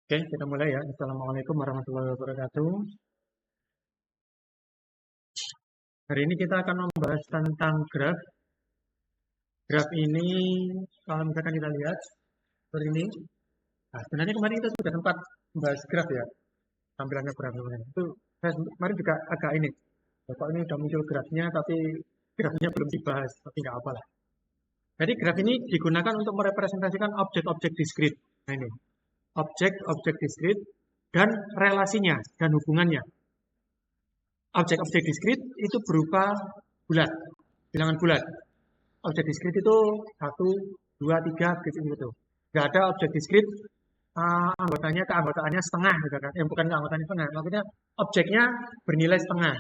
Oke, kita mulai ya. Assalamualaikum warahmatullahi wabarakatuh. Hari ini kita akan membahas tentang graf. Graf ini, kalau misalkan kita lihat seperti ini. Nah, sebenarnya kemarin kita sudah sempat membahas graf ya. Tampilannya graf itu. Saya kemarin juga agak ini. Kok ini sudah muncul grafnya, tapi grafnya belum dibahas. Tapi nggak apa lah. Jadi graf ini digunakan untuk merepresentasikan objek-objek diskrit. Nah ini, objek-objek diskrit dan relasinya dan hubungannya. Objek-objek diskrit itu berupa bulat, bilangan bulat. Objek diskrit itu 1, 2, 3, gitu. Nggak ada objek diskrit anggotanya keanggotaannya setengah, gitu kan. Bukan keanggotaannya setengah, maksudnya objeknya bernilai setengah.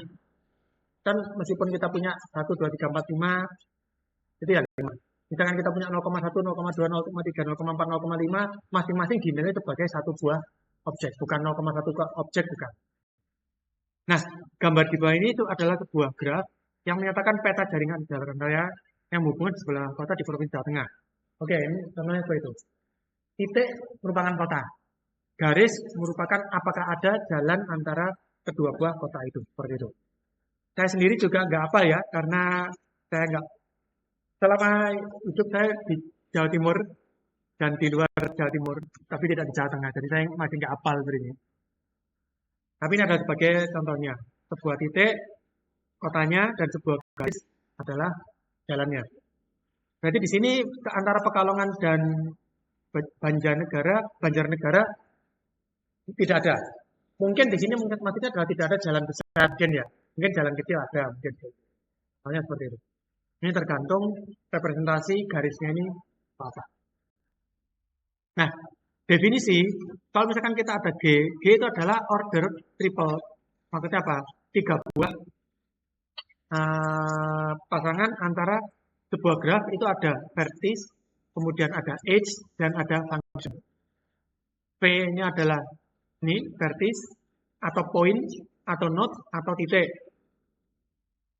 Kan meskipun kita punya 1, 2, 3, 4, 5, itu ya 5. Misalkan kita punya 0,1, 0,2, 0,3, 0,4, 0,5, masing-masing dinilai sebagai satu buah objek, bukan 0,1 objek, bukan. Nah, gambar di bawah ini itu adalah sebuah graf yang menyatakan peta jaringan jalan raya yang menghubungkan sebelah kota di Provinsi Jawa Tengah. Oke, ini contohnya seperti itu. Titik merupakan kota. Garis merupakan apakah ada jalan antara kedua buah kota itu. Seperti itu. Saya sendiri juga nggak apa ya, karena saya nggak, selama hidup saya di Jawa Timur dan di luar Jawa Timur, tapi tidak di Jawa Tengah. Jadi saya masih nggak hafal seperti ini. Tapi ini adalah sebagai contohnya. Sebuah titik kotanya dan sebuah garis adalah jalannya. Berarti di sini antara Pekalongan dan Banjarnegara tidak ada. Mungkin di sini maksudnya adalah tidak ada jalan besar mungkin ya. Mungkin jalan kecil ada mungkin. Soalnya seperti itu. Ini tergantung representasi garisnya ini apa. Nah, definisi kalau misalkan kita ada G itu adalah order triple. Maksudnya apa? 3 buah pasangan antara sebuah graf itu ada vertis, kemudian ada edge, dan ada function. P-nya adalah ini, vertis, atau point, atau node, atau titik.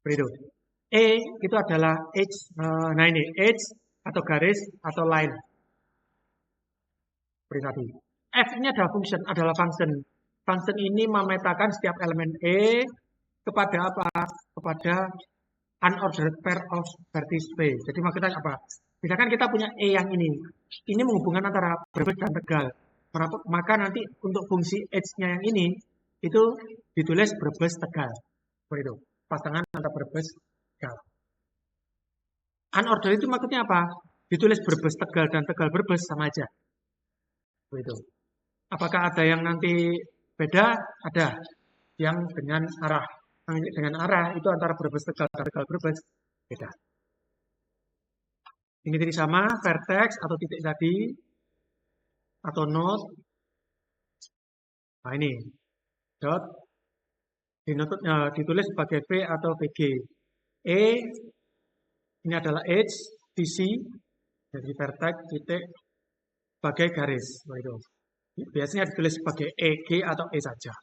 Begitu. E itu adalah edge, nah ini, edge, atau garis, atau line. Seperti tadi. F ini adalah function. Function ini memetakan setiap elemen E kepada apa? Kepada unordered pair of vertices P. Jadi maksudnya apa? Misalkan kita punya E yang ini menghubungkan antara Brebes dan Tegal. Maka nanti untuk fungsi H-nya yang ini, itu ditulis Brebes Tegal. Seperti itu. Pasangan antara Brebes Tegal. Unordered itu maksudnya apa? Ditulis Brebes Tegal dan Tegal Brebes sama aja. Seperti itu. Apakah ada yang nanti beda? Ada. Yang dengan arah. Dengan arah itu antara Brebes Tegal dan Tegal Brebes beda. Ini tadi sama, vertex atau titik tadi, atau node. Nah ini, dot, ditulis sebagai V atau VG. E, ini adalah edge, DC, jadi vertex, titik, sebagai garis. Itu. Biasanya ditulis sebagai EG atau E saja.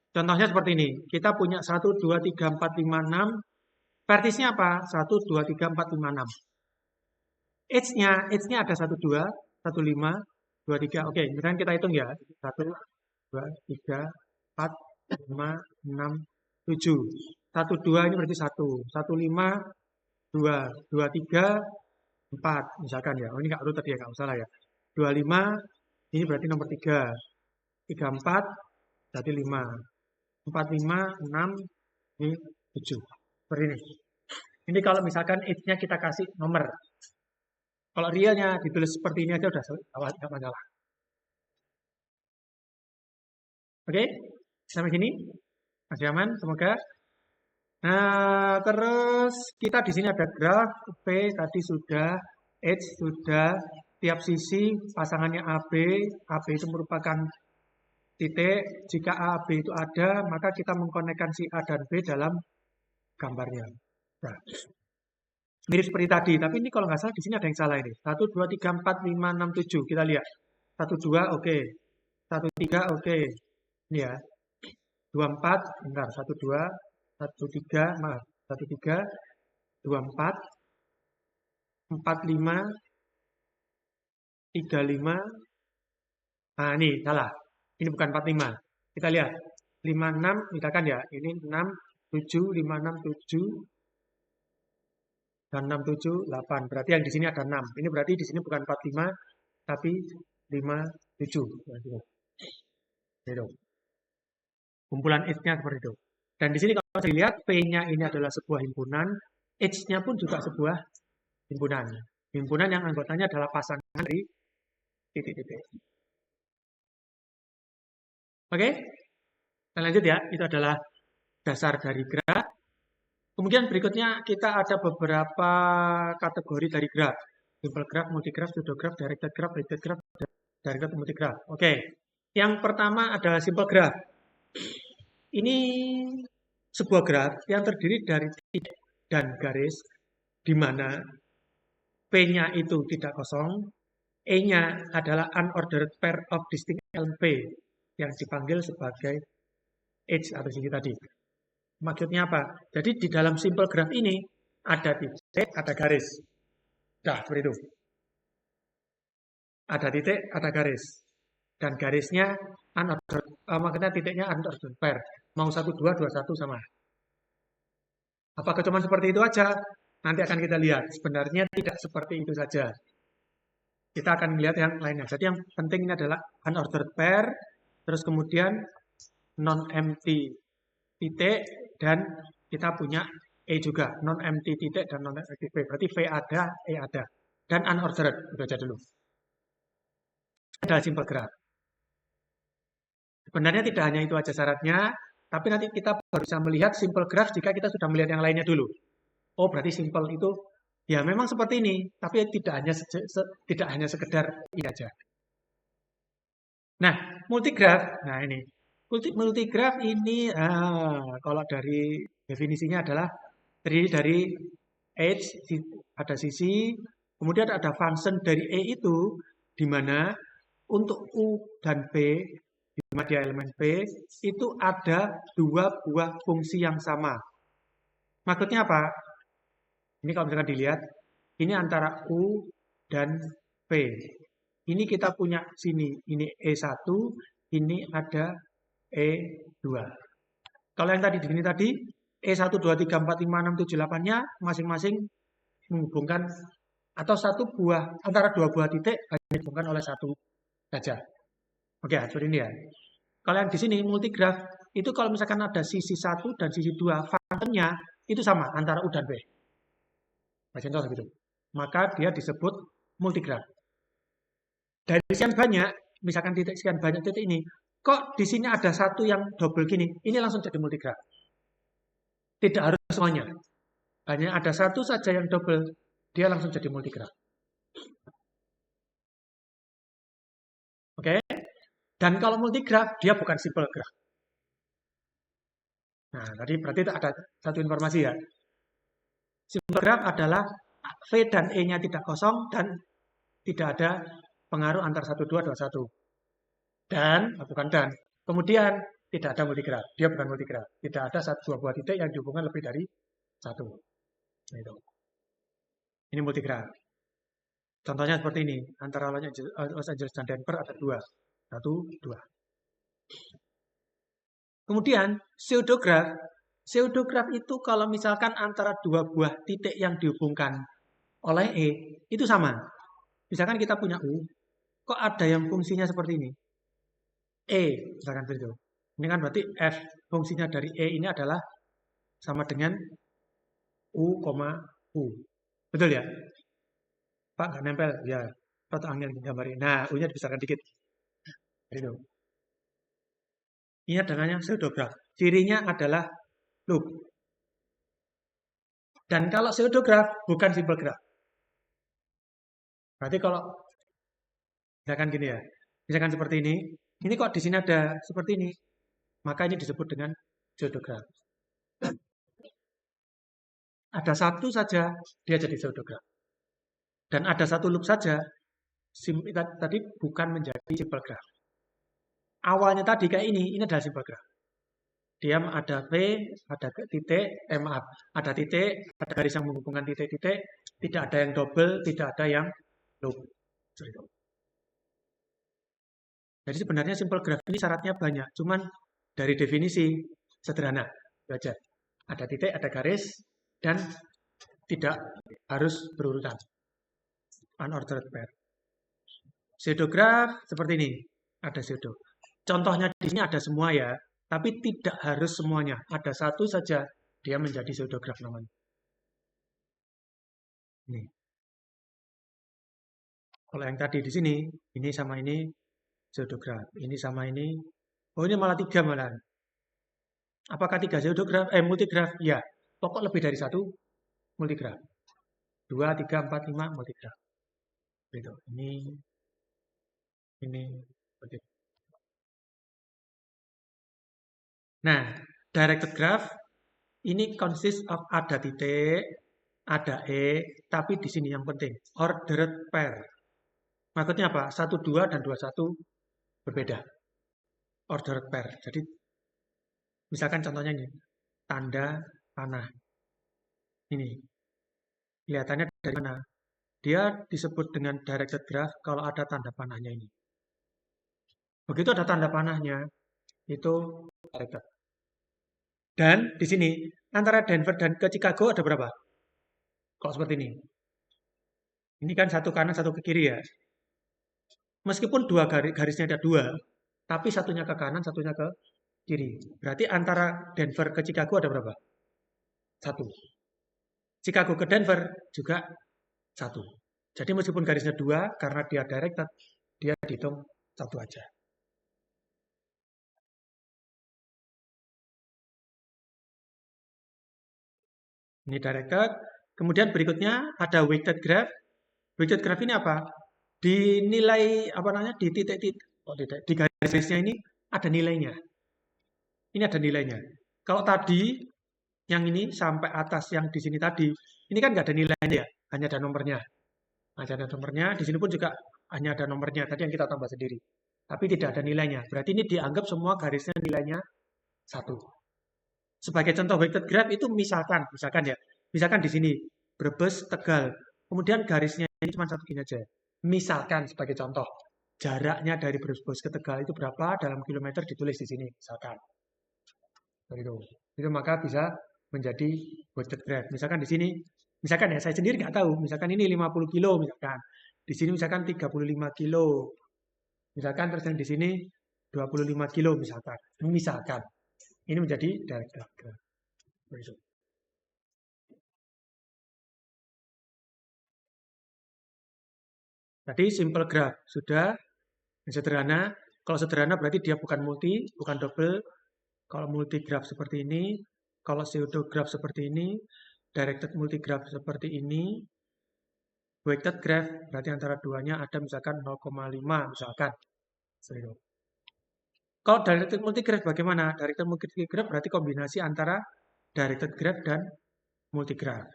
Contohnya seperti ini, kita punya 1, 2, 3, 4, 5, 6. Vertisnya apa? 1, 2, 3, 4, 5, 6. Edge-nya ada 1, 2, 1, 5, 2, 3. Oke, misalkan kita hitung ya. 1, 2, 3, 4, 5, 6, 7. 1, 2 ini berarti 1. 1, 5, 2. 2, 3, 4. Misalkan ya. Oh, ini nggak urut tadi ya, nggak usah lah ya. 2, 5, ini berarti nomor 3. 3, 4, jadi 5. 4, 5, 6, ini 7. Seperti ini. Ini kalau misalkan edge-nya kita kasih nomor. Kalau realnya ditulis seperti ini aja udah nggak masalah. Oke, sampai sini masih aman, semoga. Nah, terus kita di sini ada graf P tadi sudah, H sudah, tiap sisi pasangannya AB itu merupakan titik. Jika AB itu ada, maka kita mengkonekkan si A dan B dalam gambarnya. Nah, mirip seperti tadi, tapi ini kalau nggak salah di sini ada yang salah ini. 1, 2, 3, 4, 5, 6, 7. Kita lihat. 1, 2, oke. 1, 3, oke. Ini ya. 2, 4, bentar. 1, 2, 1, 3, maaf. 1, 3, 2, 4, 4, 5, 3, 5, Nah, ini salah. Ini bukan 45. Kita lihat. 56, misalkan ya. Ini 6, 7, 5, 6, 7, dan 6, 7, 8. Berarti yang di sini ada 6. Ini berarti di sini bukan 45, tapi 5, 7. Gitu. Kumpulan H-nya seperti itu. Dan di sini kalau saya lihat, P-nya ini adalah sebuah himpunan, H-nya pun juga sebuah himpunan. Himpunan yang anggotanya adalah pasangan dari titik-titik. Oke? Kita lanjut ya. Itu adalah dasar dari graf. Kemudian berikutnya kita ada beberapa kategori dari graf. Simple graph, multigraph, pseudograph, directed graph, weighted graph, directed multigraph. Oke. Yang pertama adalah simple graph. Ini sebuah graf yang terdiri dari titik dan garis, di mana P-nya itu tidak kosong, E-nya adalah unordered pair of distinct element P, yang dipanggil sebagai H atau sisi tadi. Maksudnya apa? Jadi di dalam simple graph ini ada titik, ada garis. Nah, seperti itu. Ada titik, ada garis. Dan garisnya unordered, makanya titiknya unordered pair. Mau 1, 2, 2, 1 sama. Apakah cuma seperti itu aja? Nanti akan kita lihat. Sebenarnya tidak seperti itu saja. Kita akan melihat yang lainnya. Jadi yang penting ini adalah unordered pair, terus kemudian non-empty titik, dan kita punya E juga. Non-empty titik dan non-empty V. Berarti V ada, E ada. Dan unordered. Itu aja dulu. Ini adalah simple graph. Sebenarnya tidak hanya itu aja syaratnya, tapi nanti kita baru bisa melihat simple graph jika kita sudah melihat yang lainnya dulu. Oh, berarti simple itu ya memang seperti ini, tapi tidak hanya sekedar ini aja. Nah, multigraph, nah ini. Multigraph ini, kalau dari definisinya adalah terdiri dari H, ada sisi, kemudian ada function dari E itu, di mana untuk U dan P, di mana dia elemen P, itu ada dua buah fungsi yang sama. Maksudnya apa? Ini kalau misalkan dilihat, ini antara U dan P. Ini kita punya sini, ini E1, ini ada E2. Kalau yang tadi di sini tadi, E1, 2, 3, 4, 5, 6, 7, 8-nya masing-masing menghubungkan atau satu buah, antara dua buah titik hanya dihubungkan oleh satu saja. Oke, seperti ini ya. Kalau yang di sini multigraph, itu kalau misalkan ada sisi 1 dan sisi 2, fungsinya itu sama antara U dan P. Contoh begitu. Maka dia disebut multigraph. Dari sekian banyak, misalkan titik sekian banyak titik ini, kok di sini ada satu yang double gini, ini langsung jadi multigraph. Tidak harus semuanya. Hanya ada satu saja yang double, dia langsung jadi multigraph. Oke? Dan kalau multigraph, dia bukan simple graph. Nah, tadi berarti ada satu informasi ya. Simple graph adalah V dan E-nya tidak kosong dan tidak ada pengaruh antar 1, 2, 2, 1. Dan, bukan dan. Kemudian, tidak ada multigraph. Dia bukan multigraph. Tidak ada dua buah titik yang dihubungkan lebih dari satu. Nah, itu. Ini multigraph. Contohnya seperti ini. Antara Los Angeles dan Denver ada 2. 1, 2. Kemudian, pseudograph. Pseudograph itu kalau misalkan antara dua buah titik yang dihubungkan oleh E, itu sama. Misalkan kita punya U, kok ada yang fungsinya seperti ini? E, misalkan seperti itu. Ini kan berarti F, fungsinya dari E ini adalah sama dengan U, U. Betul ya? Pak, nggak nempel? Ya, Pak angin gambarin. Nah, U-nya dibesarkan dikit. Itu. Ini adanya pseudograph. Cirinya adalah loop. Dan kalau pseudograph bukan simple graph. Berarti kalau misalkan gini ya, misalkan seperti ini kok di sini ada seperti ini, maka ini disebut dengan pseudograph. Ada satu saja, dia jadi pseudograph. Dan ada satu loop saja, tadi bukan menjadi simple graph. Awalnya tadi kayak ini adalah simple graph. Dia ada V, ada titik, maaf, ada titik, ada garis yang menghubungkan titik-titik, tidak ada yang double, tidak ada yang loop. Jadi sebenarnya simple graph ini syaratnya banyak, cuman dari definisi sederhana, belajar. Ada titik, ada garis, dan tidak harus berurutan. Unordered pair. Pseudograph seperti ini, ada pseudo. Contohnya di sini ada semua ya, tapi tidak harus semuanya. Ada satu saja dia menjadi pseudograph namanya. Ini. Kalau yang tadi di sini, ini sama ini pseudograph, ini sama ini. Oh ini malah 3 malah. Apakah 3 pseudograph? Multigraph? Ya. Pokok lebih dari 1 multigraph. 2, 3, 4, 5 multigraph. Gitu. Ini. Seperti. Nah, directed graph ini consist of ada titik, ada tapi di sini yang penting ordered pair. Maksudnya apa? 1, 2 dan 2, 1 berbeda. Ordered pair. Jadi misalkan contohnya ini, tanda panah. Ini. Kelihatannya dari mana? Dia disebut dengan directed graph kalau ada tanda panahnya ini. Begitu ada tanda panahnya, itu directed. Dan di sini, antara Denver dan ke Chicago ada berapa? Kok seperti ini? Ini kan satu kanan, satu ke kiri ya. Meskipun dua garisnya ada 2, tapi satunya ke kanan, satunya ke kiri. Berarti antara Denver ke Chicago ada berapa? 1. Chicago ke Denver juga 1. Jadi meskipun garisnya 2, karena dia directed, dia dihitung 1 aja. Ini directed. Kemudian berikutnya ada weighted graph. Weighted graph ini apa? Dinilai apa namanya? Di titik-titik, di garisnya ini ada nilainya. Ini ada nilainya. Kalau tadi yang ini sampai atas yang di sini tadi, ini kan nggak ada nilainya ya, hanya ada nomornya. Hanya ada nomornya. Di sini pun juga hanya ada nomornya. Tadi yang kita tambah sendiri. Tapi tidak ada nilainya. Berarti ini dianggap semua garisnya nilainya 1. Sebagai contoh weighted graph itu misalkan ya, misalkan di sini Brebes, Tegal, kemudian garisnya ini cuma satu gini aja. Misalkan sebagai contoh, jaraknya dari Brebes ke Tegal itu berapa dalam kilometer ditulis di sini, misalkan. Itu maka bisa menjadi weighted graph. Misalkan di sini, misalkan ya saya sendiri nggak tahu, misalkan ini 50 kilo misalkan. Di sini misalkan 35 kilo. Misalkan terus yang di sini 25 kilo misalkan. Misalkan. Ini menjadi directed graph. Tadi simple graph sudah yang sederhana. Kalau sederhana berarti dia bukan multi, bukan double. Kalau multigraph seperti ini, kalau pseudograph seperti ini, directed multigraph seperti ini, weighted graph berarti antara duanya ada misalkan 0,5 misalkan. Kalau directed multigraph bagaimana? Directed multigraph berarti kombinasi antara directed graph dan multigraph.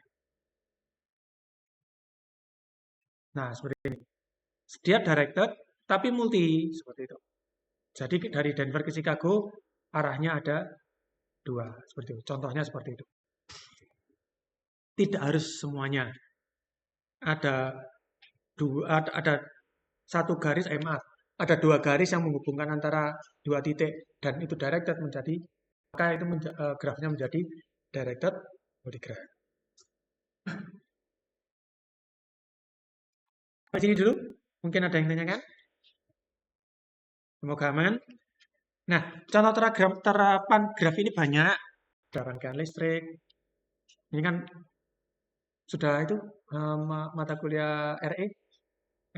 Nah, seperti ini. Dia directed tapi multi seperti itu. Jadi dari Denver ke Chicago arahnya ada 2 seperti itu. Contohnya seperti itu. Tidak harus semuanya. Ada satu garis, maaf, ada 2 garis yang menghubungkan antara 2 titik dan itu directed menjadi, maka itu grafnya menjadi directed multigraph. Sampai sini dulu. Mungkin ada yang tanyakan? Semoga aman. Nah, contoh terapan graf ini banyak. Rangkaian listrik. Ini kan sudah itu mata kuliah REAC,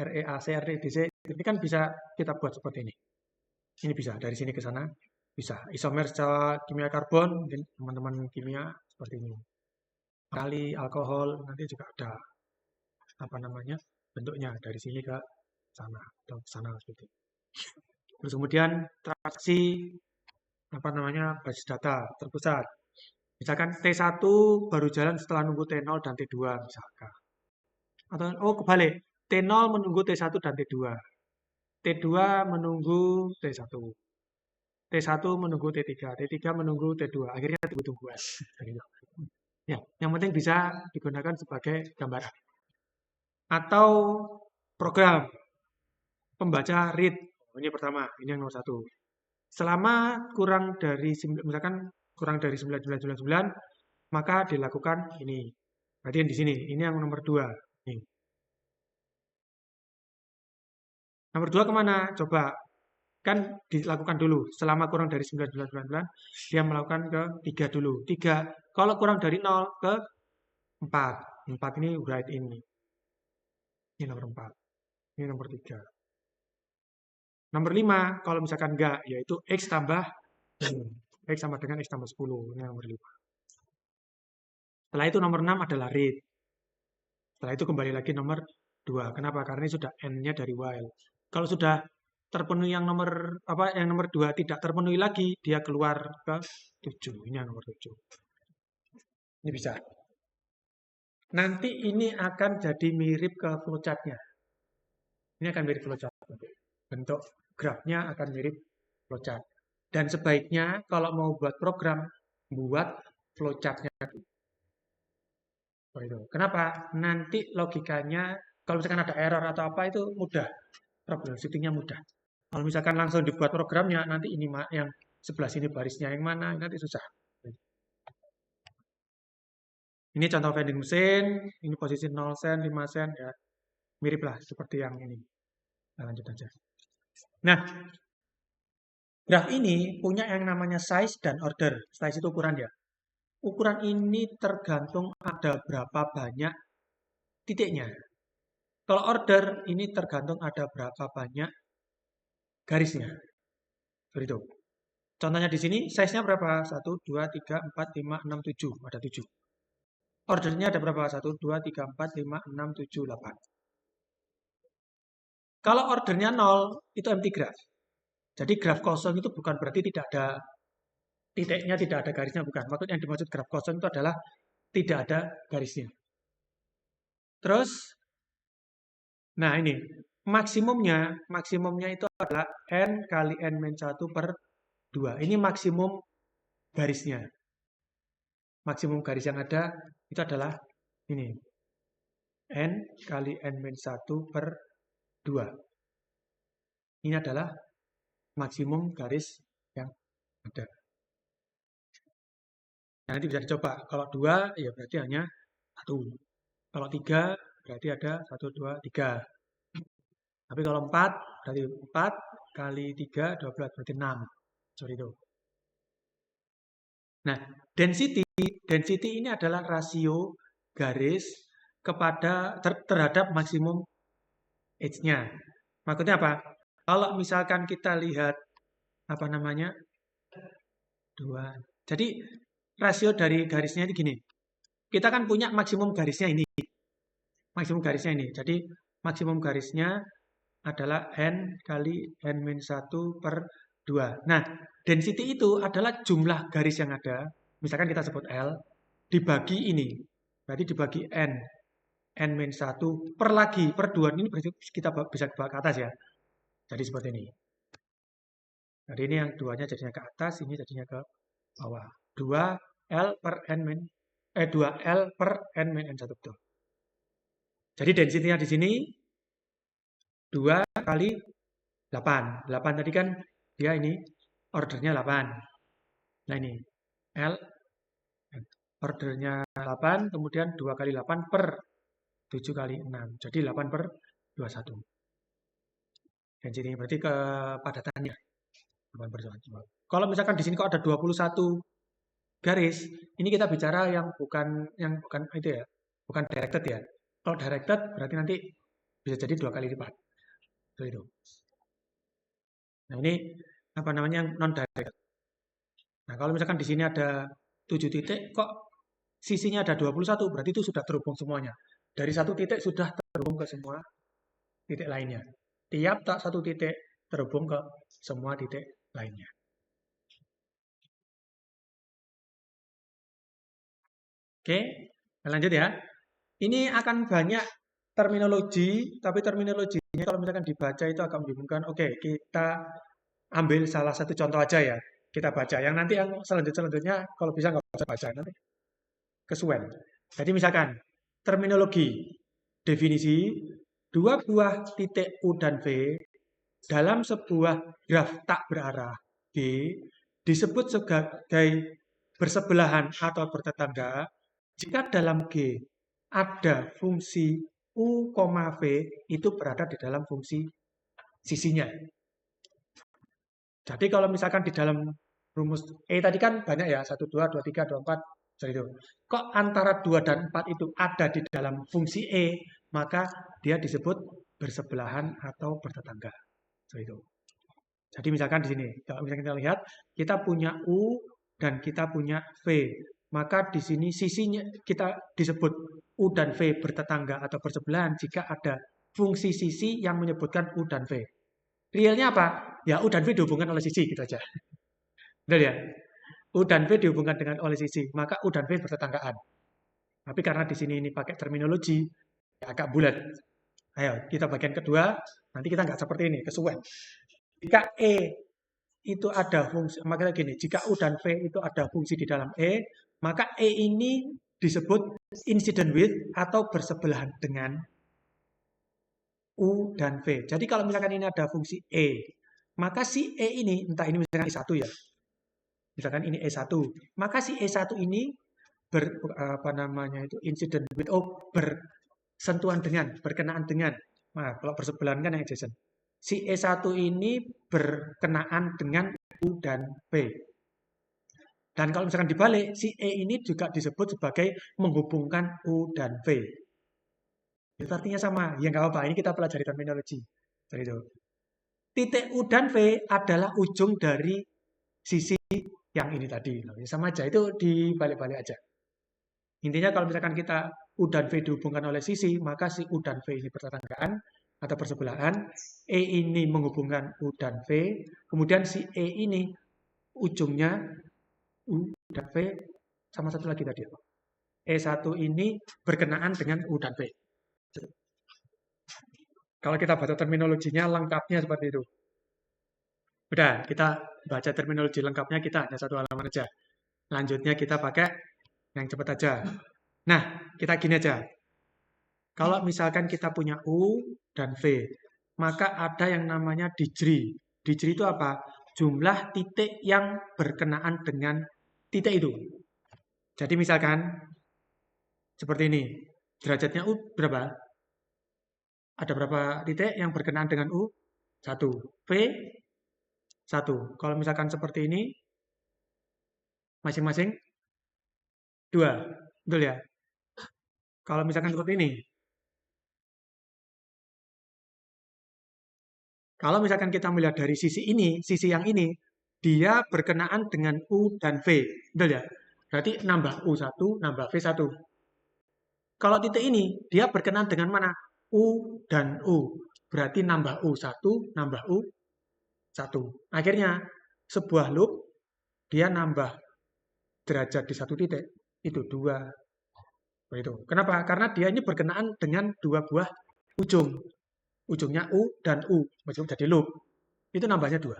REDC. Ini kan bisa kita buat seperti ini. Ini bisa dari sini ke sana. Bisa. Isomer secara kimia karbon, mungkin teman-teman kimia seperti ini. Kali alkohol nanti juga ada apa namanya bentuknya dari sini ke sana atau ke sana seperti itu. Terus kemudian transaksi apa namanya basis data terpusat. Misalkan T1 baru jalan setelah nunggu T0 dan T2 misalkan. Atau kebalik, T0 menunggu T1 dan T2. T2 menunggu T1. T1 menunggu T3, T3 menunggu T2. Akhirnya tunggu-tungguan. Ya, yang penting bisa digunakan sebagai gambaran. Atau program pembaca read. Ini pertama, ini yang nomor 1. Selama kurang dari misalkan kurang dari 9999, maka dilakukan ini. Berarti yang di sini, ini yang nomor 2. Nih. Nomor 2 kemana? Coba. Kan dilakukan dulu. Selama kurang dari 9999, dia melakukan ke 3 dulu. 3. Kalau kurang dari 0 ke 4. 4 ini write ini. Ini nomor 4. Ini nomor 3. Nomor 5, kalau misalkan enggak, yaitu X tambah X sama dengan X tambah 10. Ini nomor 5. Setelah itu nomor 6 adalah read. Setelah itu kembali lagi nomor 2. Kenapa? Karena ini sudah N-nya dari while. Kalau sudah terpenuhi yang nomor 2 tidak terpenuhi lagi, dia keluar ke 7. Ini yang nomor 7. Ini bisa. Nanti ini akan jadi mirip ke flowchart-nya. Ini akan mirip flowchart. Bentuk grafnya akan mirip flowchart. Dan sebaiknya kalau mau buat program, buat flowchart-nya. Kenapa? Nanti logikanya, kalau misalkan ada error atau apa itu mudah. Troubleshooting-nya mudah. Kalau misalkan langsung dibuat programnya, nanti ini yang sebelah sini barisnya yang mana, nanti susah. Ini contoh vending mesin, ini posisi 0 sen, 5 sen, ya. Mirip lah seperti yang ini. Nah, lanjut aja. Nah, graf ini punya yang namanya size dan order. Size itu ukuran ya. Ukuran ini tergantung ada berapa banyak titiknya. Kalau order ini tergantung ada berapa banyak garisnya. Seperti itu. Contohnya di sini, size-nya berapa? 1, 2, 3, 4, 5, 6, 7. Ada 7. Ordernya ada berapa? 1, 2, 3, 4, 5, 6, 7, 8. Kalau ordernya 0, itu empty graph. Jadi graf kosong itu bukan berarti tidak ada titiknya, tidak ada garisnya, bukan. Maksudnya yang dimaksud graf kosong itu adalah tidak ada garisnya. Terus, nah ini, maksimumnya itu adalah N kali N-1 per 2. Ini maksimum garisnya. Maksimum garis yang ada itu adalah ini. N kali N-1 per 2. Ini adalah maksimum garis yang ada. Nah, nanti bisa dicoba. Kalau 2, ya berarti hanya 1. Kalau 3, berarti ada 1, 2, 3. Tapi kalau 4, berarti 4 kali 3, 12, berarti 6. Seperti itu. Nah, density ini adalah rasio garis kepada terhadap maksimum edge-nya. Maksudnya apa? Kalau misalkan kita lihat apa namanya? 2. Jadi rasio dari garisnya itu gini. Kita kan punya maksimum garisnya ini. Maksimum garisnya ini. Jadi maksimum garisnya adalah N kali N-1 per 2. Nah, density itu adalah jumlah garis yang ada. Misalkan kita sebut L, dibagi ini. Berarti dibagi N. N-1 per lagi, per 2. Ini berarti kita bisa bawa ke atas ya. Jadi seperti ini. Jadi ini yang 2-nya jadinya ke atas, ini jadinya ke bawah. 2L per N 2L per N-1 betul. Jadi density-nya di sini 2 kali 8. 8 tadi kan dia ini ordernya 8. Nah ini L ordernya 8, kemudian 2 kali 8 per 7 kali 6. Jadi 8 per 21. Density berarti kepadatannya. 8 per 21. Kalau misalkan di sini kok ada 21 garis, ini kita bicara yang bukan itu ya, bukan directed ya. Kalau directed berarti nanti bisa jadi 2 kali lipat. Itu. Nah, ini apa namanya yang non directed. Nah, kalau misalkan di sini ada 7 titik, kok sisinya ada 21, berarti itu sudah terhubung semuanya. Dari satu titik sudah terhubung ke semua titik lainnya. Tiap tak satu titik terhubung ke semua titik lainnya. Oke, lanjut ya. Ini akan banyak terminologi, tapi terminologinya kalau misalkan dibaca itu agak membingungkan. Oke, kita ambil salah satu contoh aja ya. Kita baca. Yang nanti yang selanjutnya kalau bisa nggak usah baca. Nanti kesuwen. Jadi misalkan, terminologi, definisi, dua buah titik U dan V dalam sebuah graf tak berarah G disebut sebagai bersebelahan atau bertetangga jika dalam G ada fungsi U, V itu berada di dalam fungsi sisinya. Jadi kalau misalkan di dalam rumus E tadi kan banyak ya, 1, 2, 2, 3, 2, 4, seperti itu. Kok antara 2 dan 4 itu ada di dalam fungsi E, maka dia disebut bersebelahan atau bertetangga. Seperti itu. Jadi misalkan di sini, kalau misalkan kita lihat, kita punya U dan kita punya V. Maka di sini sisinya kita disebut U dan V bertetangga atau bersebelahan jika ada fungsi sisi yang menyebutkan U dan V. Realnya apa? Ya U dan V dihubungkan oleh sisi, gitu aja. Betul ya? U dan V dihubungkan dengan oleh sisi, maka U dan V bertetanggaan. Tapi karena di sini ini pakai terminologi ya agak bulat. Ayo, kita bagian kedua, nanti kita nggak seperti ini, kesuwen. Jika E itu ada fungsi, maka gini, jika U dan V itu ada fungsi di dalam E, maka E ini disebut incident with atau bersebelahan dengan U dan V. Jadi kalau misalkan ini ada fungsi E, maka si E ini, entah ini misalkan E1 ya, misalkan ini E1, maka si E1 ini incident with, bersentuhan dengan, berkenaan dengan. Nah, kalau bersebelahan kan yang adjacent. Si E1 ini berkenaan dengan U dan V. Dan kalau misalkan dibalik, si E ini juga disebut sebagai menghubungkan U dan V. Itu artinya sama. Ya nggak apa-apa, ini kita pelajari terminologi. Seperti itu. Titik U dan V adalah ujung dari sisi yang ini tadi. Sama aja, itu dibalik-balik aja. Intinya kalau misalkan kita U dan V dihubungkan oleh sisi, maka si U dan V ini bertetanggaan atau bersebelahan. E ini menghubungkan U dan V. Kemudian si E ini ujungnya U dan V sama satu lagi tadi. E1 ini berkenaan dengan U dan V. Kalau kita baca terminologinya lengkapnya seperti itu. Udah, kita baca terminologi lengkapnya kita hanya satu halaman aja. Lanjutnya kita pakai yang cepat aja. Nah, kita gini aja. Kalau misalkan kita punya U dan V, maka ada yang namanya degree. Degree itu apa? Jumlah titik yang berkenaan dengan titik itu. Jadi misalkan seperti ini. Derajatnya U berapa? Ada berapa titik yang berkenaan dengan U? 1. V 1. Kalau misalkan seperti ini, masing-masing 2. Betul ya? Kalau misalkan seperti ini. Kalau misalkan kita melihat dari sisi ini, sisi yang ini, dia berkenaan dengan U dan V. Betul ya? Berarti nambah U1, nambah V1. Kalau titik ini, dia berkenaan dengan mana? U dan U. Berarti nambah U1, nambah U1. Akhirnya, sebuah loop, dia nambah derajat di satu titik. Itu 2. Begitu. Kenapa? Karena dia ini berkenaan dengan dua buah ujung. Ujungnya U dan U. Jadi loop. Itu nambahnya 2.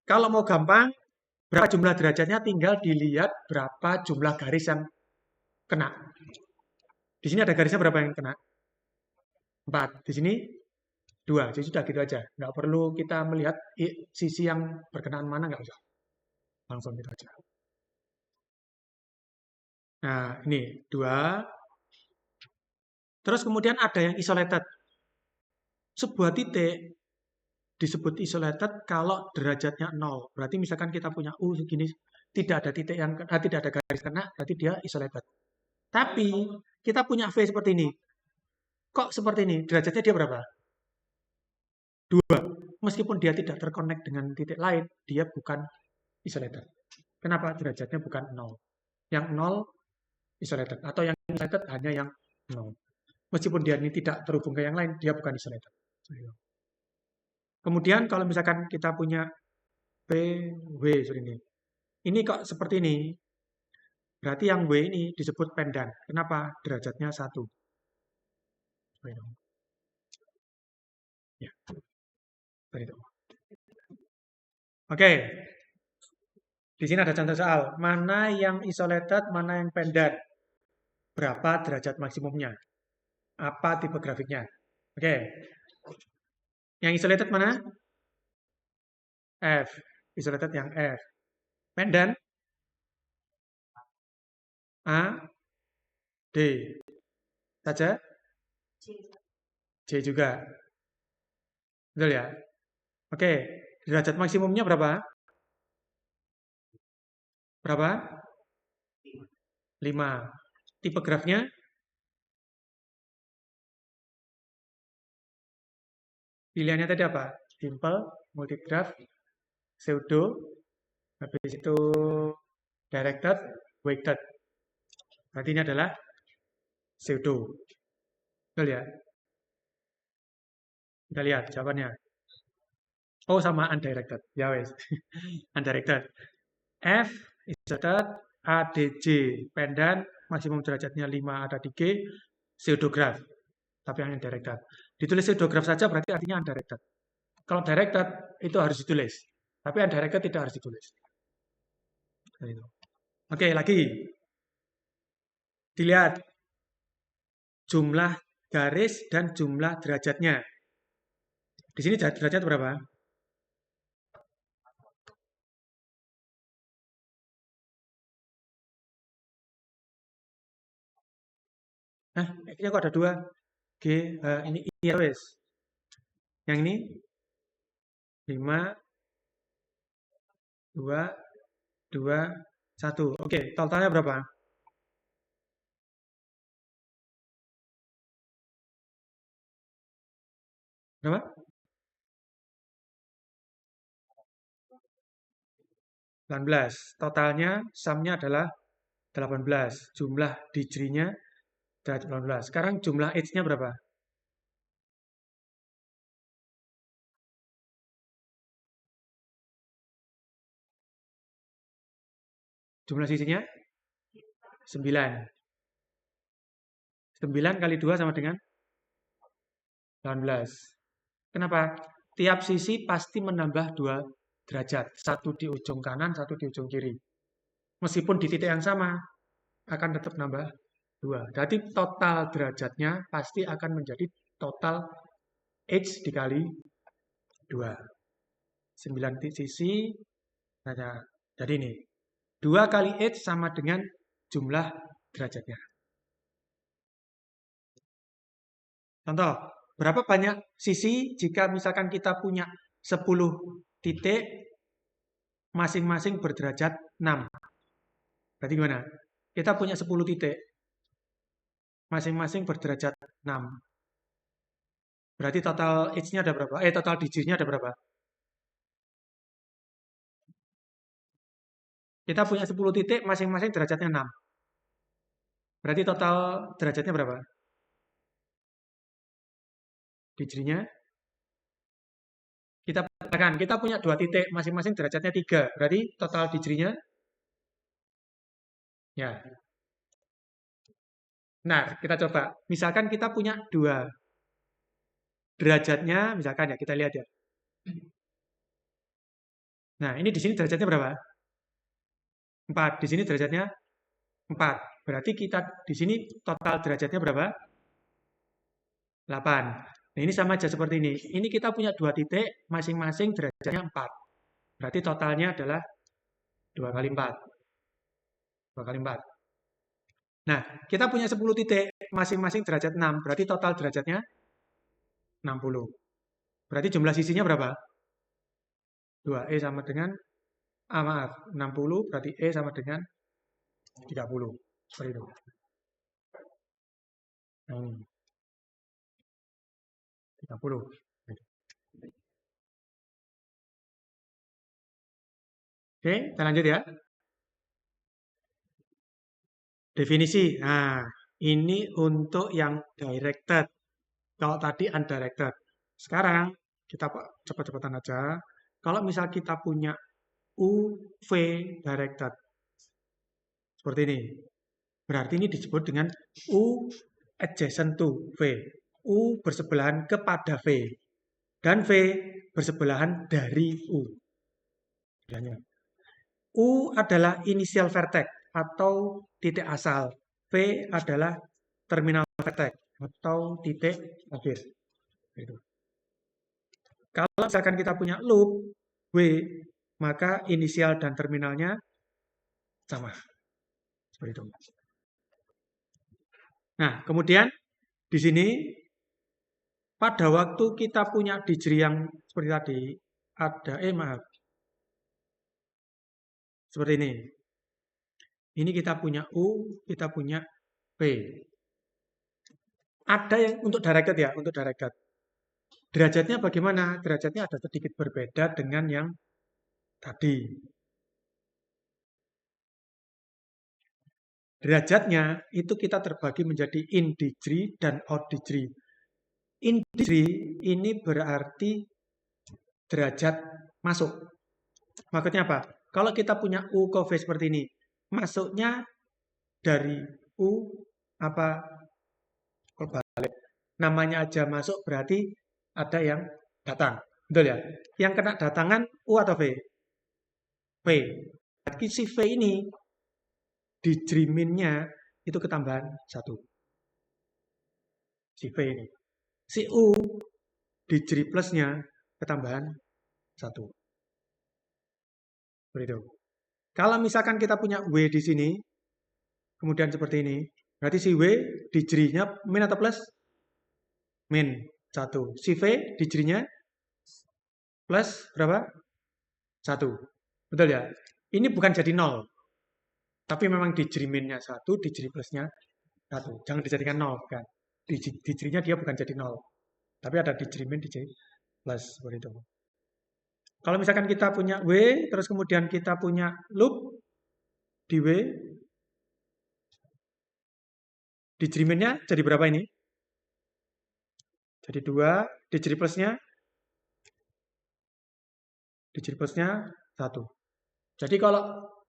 Kalau mau gampang, berapa jumlah derajatnya tinggal dilihat berapa jumlah garis yang kena. Di sini ada garisnya berapa yang kena? 4. Di sini 2. Jadi sudah gitu aja. Nggak perlu kita melihat sisi yang berkenaan mana, nggak usah. Langsung gitu aja. Nah, ini 2. Terus kemudian ada yang isolated. Sebuah titik disebut isolated kalau derajatnya 0. Berarti misalkan kita punya U segini, tidak ada titik yang tidak ada garis kena, berarti dia isolated. Tapi kita punya V seperti ini. Kok seperti ini? Derajatnya dia berapa? 2. Meskipun dia tidak terkonek dengan titik lain, dia bukan isolated. Kenapa? Derajatnya bukan 0. Yang 0 isolated. Atau yang isolated hanya yang 0. Meskipun dia ini tidak terhubung ke yang lain, dia bukan isolated. Kemudian kalau misalkan kita punya PW seperti ini. Ini kok seperti ini. Berarti yang W ini disebut pendan. Kenapa? Derajatnya 1. Ya. Oke. Di sini ada contoh soal. Mana yang isolated, mana yang pendan. Berapa derajat maksimumnya? Apa tipe grafiknya? Oke. Yang isolated mana? F. Isolated yang F. Pendant A, D. Saja? J juga. Betul ya? Oke. Derajat maksimumnya berapa? Berapa? 5. Tipe grafnya? Pilihannya tadi apa? Simple, multigraph, pseudo, habis itu directed, weighted. Berarti ini adalah pseudo. Betul ya? Kita lihat jawabannya. Oh, sama undirected. Ya wes. Undirected. F isolated, ADJ pendant, maksimum derajatnya 5 ada di G, pseudograph. Tapi yang undirected. Ditulis pseudograph saja berarti artinya undirected. Kalau directed itu harus ditulis. Tapi undirected tidak harus ditulis. Oke, lagi. Dilihat jumlah garis dan jumlah derajatnya. Di sini derajat berapa? Nah, ini kok ada 2? G, ini I ya wes. Yang ini 5, 2, 2, 1. Oke, totalnya berapa? Berapa? 18. Totalnya, sumnya adalah 18. Jumlah degree-nya 18. Sekarang jumlah H-nya berapa? Jumlah sisinya 9. 9 kali 2 sama dengan 18. Kenapa? Tiap sisi pasti menambah 2 derajat. Satu di ujung kanan, satu di ujung kiri. Meskipun di titik yang sama, akan tetap nambah 2. Jadi total derajatnya pasti akan menjadi total H dikali 2. 9 sisi, jadi ini. 2 kali H sama dengan jumlah derajatnya. Contoh, berapa banyak sisi jika misalkan kita punya 10 titik, masing-masing berderajat 6. Berarti gimana? Kita punya 10 titik, masing-masing berderajat 6. Berarti total H-nya ada berapa? Total digitnya ada berapa? Kita punya 10 titik, masing-masing derajatnya 6. Berarti total derajatnya berapa? Digitnya? Kita katakan, kita punya 2 titik, masing-masing derajatnya 3. Berarti total digitnya? Ya. Nah, kita coba. Misalkan kita punya 2. Derajatnya, misalkan ya, kita lihat ya. Nah, ini di sini derajatnya berapa? 4. Di sini derajatnya 4. Berarti kita di sini total derajatnya berapa? 8. Nah, ini sama aja seperti ini. Ini kita punya 2 titik, masing-masing derajatnya 4. Berarti totalnya adalah 2 kali 4. 2 kali 4. Nah, kita punya 10 titik, masing-masing derajat 6. Berarti total derajatnya 60. Berarti jumlah sisinya berapa? 2. E sama dengan, maaf, 60. Berarti E sama dengan 30. Seperti itu. Nah, ini. 30. Oke, kita lanjut ya. Definisi. Nah, ini untuk yang directed. Kalau tadi undirected. Sekarang, kita cepat-cepatan aja. Kalau misal kita punya UV directed. Seperti ini. Berarti ini disebut dengan U adjacent to V. U bersebelahan kepada V. Dan V bersebelahan dari U. U adalah initial vertex atau titik asal. V adalah terminal vertex atau titik akhir. Gitu. Kalau misalkan kita punya loop W, maka inisial dan terminalnya sama. Seperti itu. Nah, kemudian di sini pada waktu kita punya digri yang seperti tadi, ada, maaf, seperti ini. Ini kita punya U, kita punya P. Ada yang untuk directed ya, untuk directed. Derajatnya bagaimana? Derajatnya ada sedikit berbeda dengan yang tadi. Derajatnya itu kita terbagi menjadi in degree dan out degree. In degree ini berarti derajat masuk. Maksudnya apa? Kalau kita punya U ke V seperti ini, masuknya dari U apa kebalik. Namanya aja masuk berarti ada yang datang. Betul ya? Yang kena datangan U atau V? V. Berarti si V ini degree min-nya itu ketambahan 1. Si V ini. Si U degree plus-nya ketambahan 1. Begitu. Kalau misalkan kita punya W di sini, kemudian seperti ini, berarti si W degree-nya min atau plus? Min 1. Si V degree-nya plus berapa? 1. Betul ya? Ini bukan jadi 0. Tapi memang degree min-nya 1, degree plus-nya 1. Jangan dijadikan 0, bukan. Degree-nya dia bukan jadi 0. Tapi ada degree min, degree plus, seperti itu. Kalau misalkan kita punya W, terus kemudian kita punya loop di W, degree min-nya jadi berapa ini? Jadi 2, degree plus-nya 1. Jadi kalau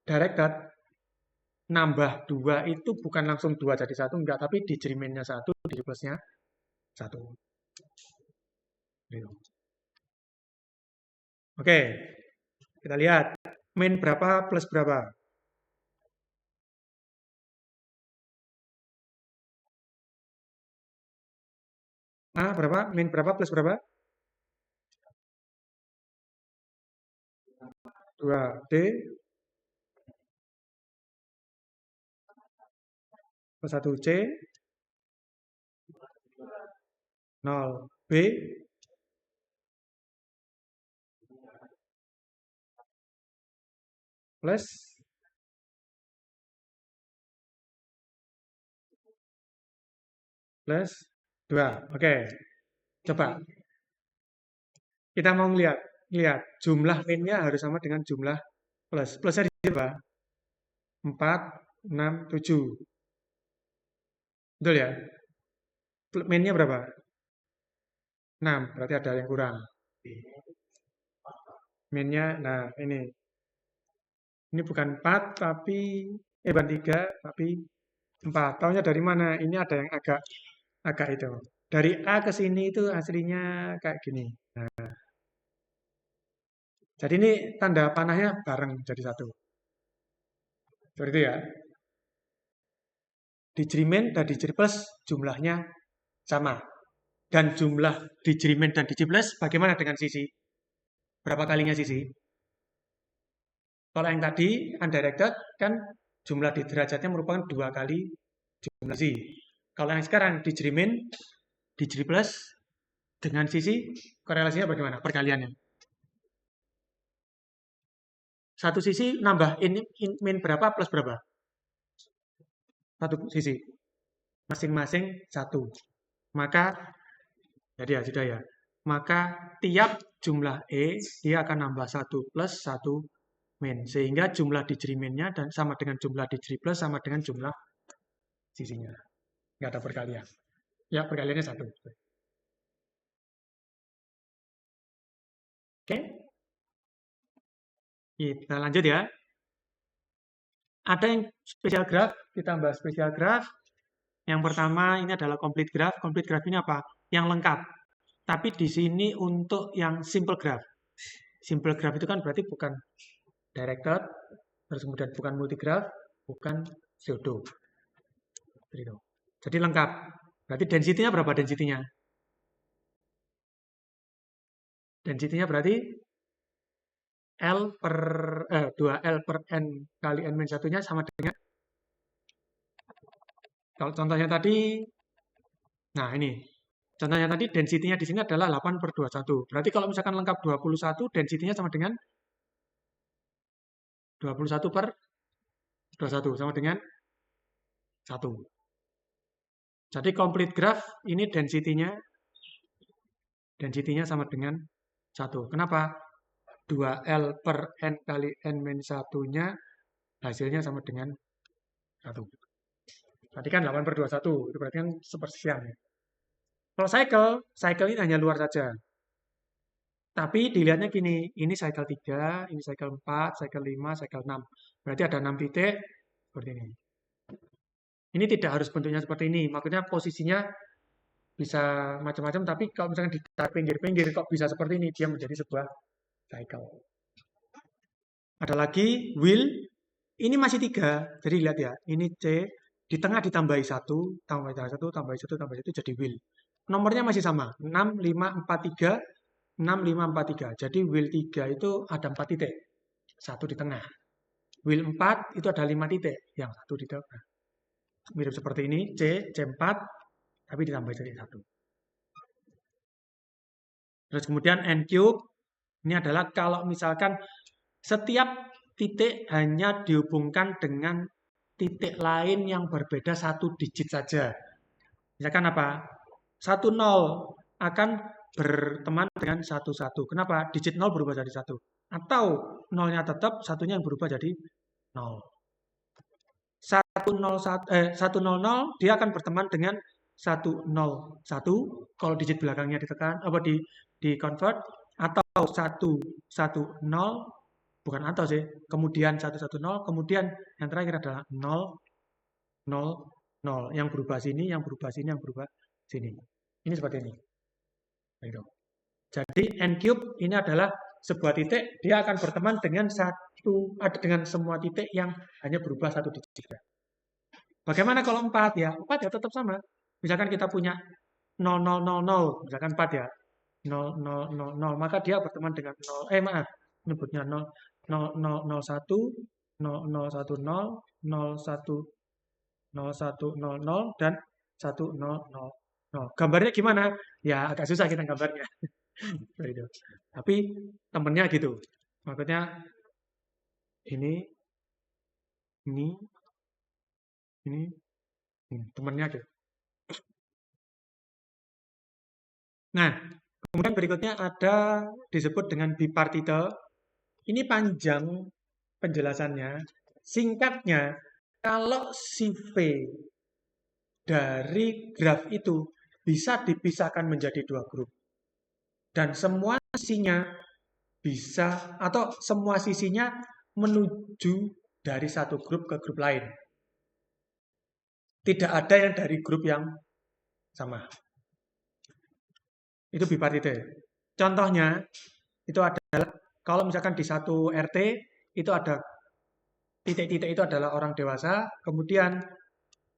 directed, nambah 2 itu bukan langsung 2 jadi 1, enggak. Tapi degree min-nya 1, degree plus-nya 1. Oke, kita lihat. Min berapa plus berapa? A berapa? Min berapa plus berapa? 2D plus 1C 0B plus 2. Oke, coba. Kita mau lihat jumlah min-nya harus sama dengan jumlah plus. Plusnya di berapa? 4, 6, 7. Betul ya? Min-nya berapa? 6, berarti ada yang kurang. Min-nya, nah ini. Ini bukan 4, tapi, bukan 3, tapi 4. Taunya dari mana? Ini ada yang agak itu. Dari A ke sini itu aslinya kayak gini. Nah, jadi ini tanda panahnya bareng jadi 1. Seperti itu ya. Degree min dan degree plus jumlahnya sama. Dan jumlah degree min dan degree plus bagaimana dengan sisi? Berapa kalinya sisi? Kalau yang tadi undirected kan jumlah di derajatnya merupakan 2 kali jumlah sisi. Kalau yang sekarang degree min, degree plus dengan sisi korelasinya bagaimana? Perkaliannya. Satu sisi nambah min berapa plus berapa? Satu sisi. Masing-masing 1. Maka, jadi ya sudah ya. Maka tiap jumlah E, dia akan nambah 1 plus 1 min. Sehingga jumlah degree min-nya dan sama dengan jumlah degree plus sama dengan jumlah sisinya. Nggak ada perkalian. Ya, perkaliannya 1. Oke. Kita lanjut ya. Ada yang spesial graph, kita bahas spesial graph. Yang pertama ini adalah complete graph. Complete graph ini apa? Yang lengkap. Tapi di sini untuk yang simple graph. Simple graph itu kan berarti bukan directed, terus kemudian bukan multigraph, bukan pseudo. Jadi lengkap. Berarti density-nya berapa density-nya? Density-nya berarti 2L per N kali N-1-nya sama dengan, kalau contohnya tadi, nah ini, contohnya tadi density-nya di sini adalah 8 per 21. Berarti kalau misalkan lengkap 21, density-nya sama dengan 21 per 21, sama dengan 1. Jadi complete graph ini density-nya sama dengan 1. Kenapa? 2L per N kali N-1-nya hasilnya sama dengan 1. Berarti kan 8 per 21, itu berarti kan sepersekian ya. Kalau cycle ini hanya luar saja. Tapi dilihatnya gini, ini cycle 3, ini cycle 4, cycle 5, cycle 6. Berarti ada 6 titik seperti ini. Ini tidak harus bentuknya seperti ini. Maksudnya posisinya bisa macam-macam, tapi kalau misalkan di pinggir-pinggir kok bisa seperti ini, dia menjadi sebuah cycle. Ada lagi wheel, ini masih 3. Jadi lihat ya, ini C, di tengah ditambahi 1, tambah 1, tambah 1, tambah 1, jadi wheel. Nomornya masih sama, 6, 5, 4, 3, 6, 5, 4, 3. Jadi wheel 3 itu ada 4 titik. 1 di tengah. Wheel 4 itu ada 5 titik. Yang 1 di tengah. Mirip seperti ini. C4. Tapi ditambah jadi 1. Terus kemudian N cube. Ini adalah kalau misalkan setiap titik hanya dihubungkan dengan titik lain yang berbeda 1 digit saja. Misalkan apa? 1, 0 akan berteman dengan 1, 1. Kenapa? Digit 0 berubah jadi 1. Atau 0-nya tetap, 1-nya yang berubah jadi 0. 100 dia akan berteman dengan 101 kalau digit belakangnya ditekan di convert, atau 110 bukan atau sih, kemudian 110, kemudian yang terakhir adalah 0 0 0 yang berubah sini, yang berubah sini, yang berubah sini. Ini seperti ini. Jadi N cube ini adalah sebuah titik, dia akan berteman dengan dengan semua titik yang hanya berubah 1 digit. Bagaimana kalau 4 ya? 4 ya tetap sama. Misalkan kita punya 0000, misalkan 4 ya. 0000, maka dia berteman dengan 0, nyebutnya 0001, 0010, 01, 0100, dan 100. Gambarnya gimana? Ya agak susah kita gambarnya. Tapi temennya gitu. Maksudnya ini, ini, ini, temennya gitu. Nah, kemudian berikutnya ada disebut dengan bipartikel. Ini panjang penjelasannya. Singkatnya, kalau si V dari graf itu bisa dipisahkan menjadi 2 grup. Dan semua sisinya bisa, atau semua sisinya menuju dari satu grup ke grup lain. Tidak ada yang dari grup yang sama. Itu bipartikel. Contohnya, itu adalah kalau misalkan di satu RT, itu ada titik-titik itu adalah orang dewasa, kemudian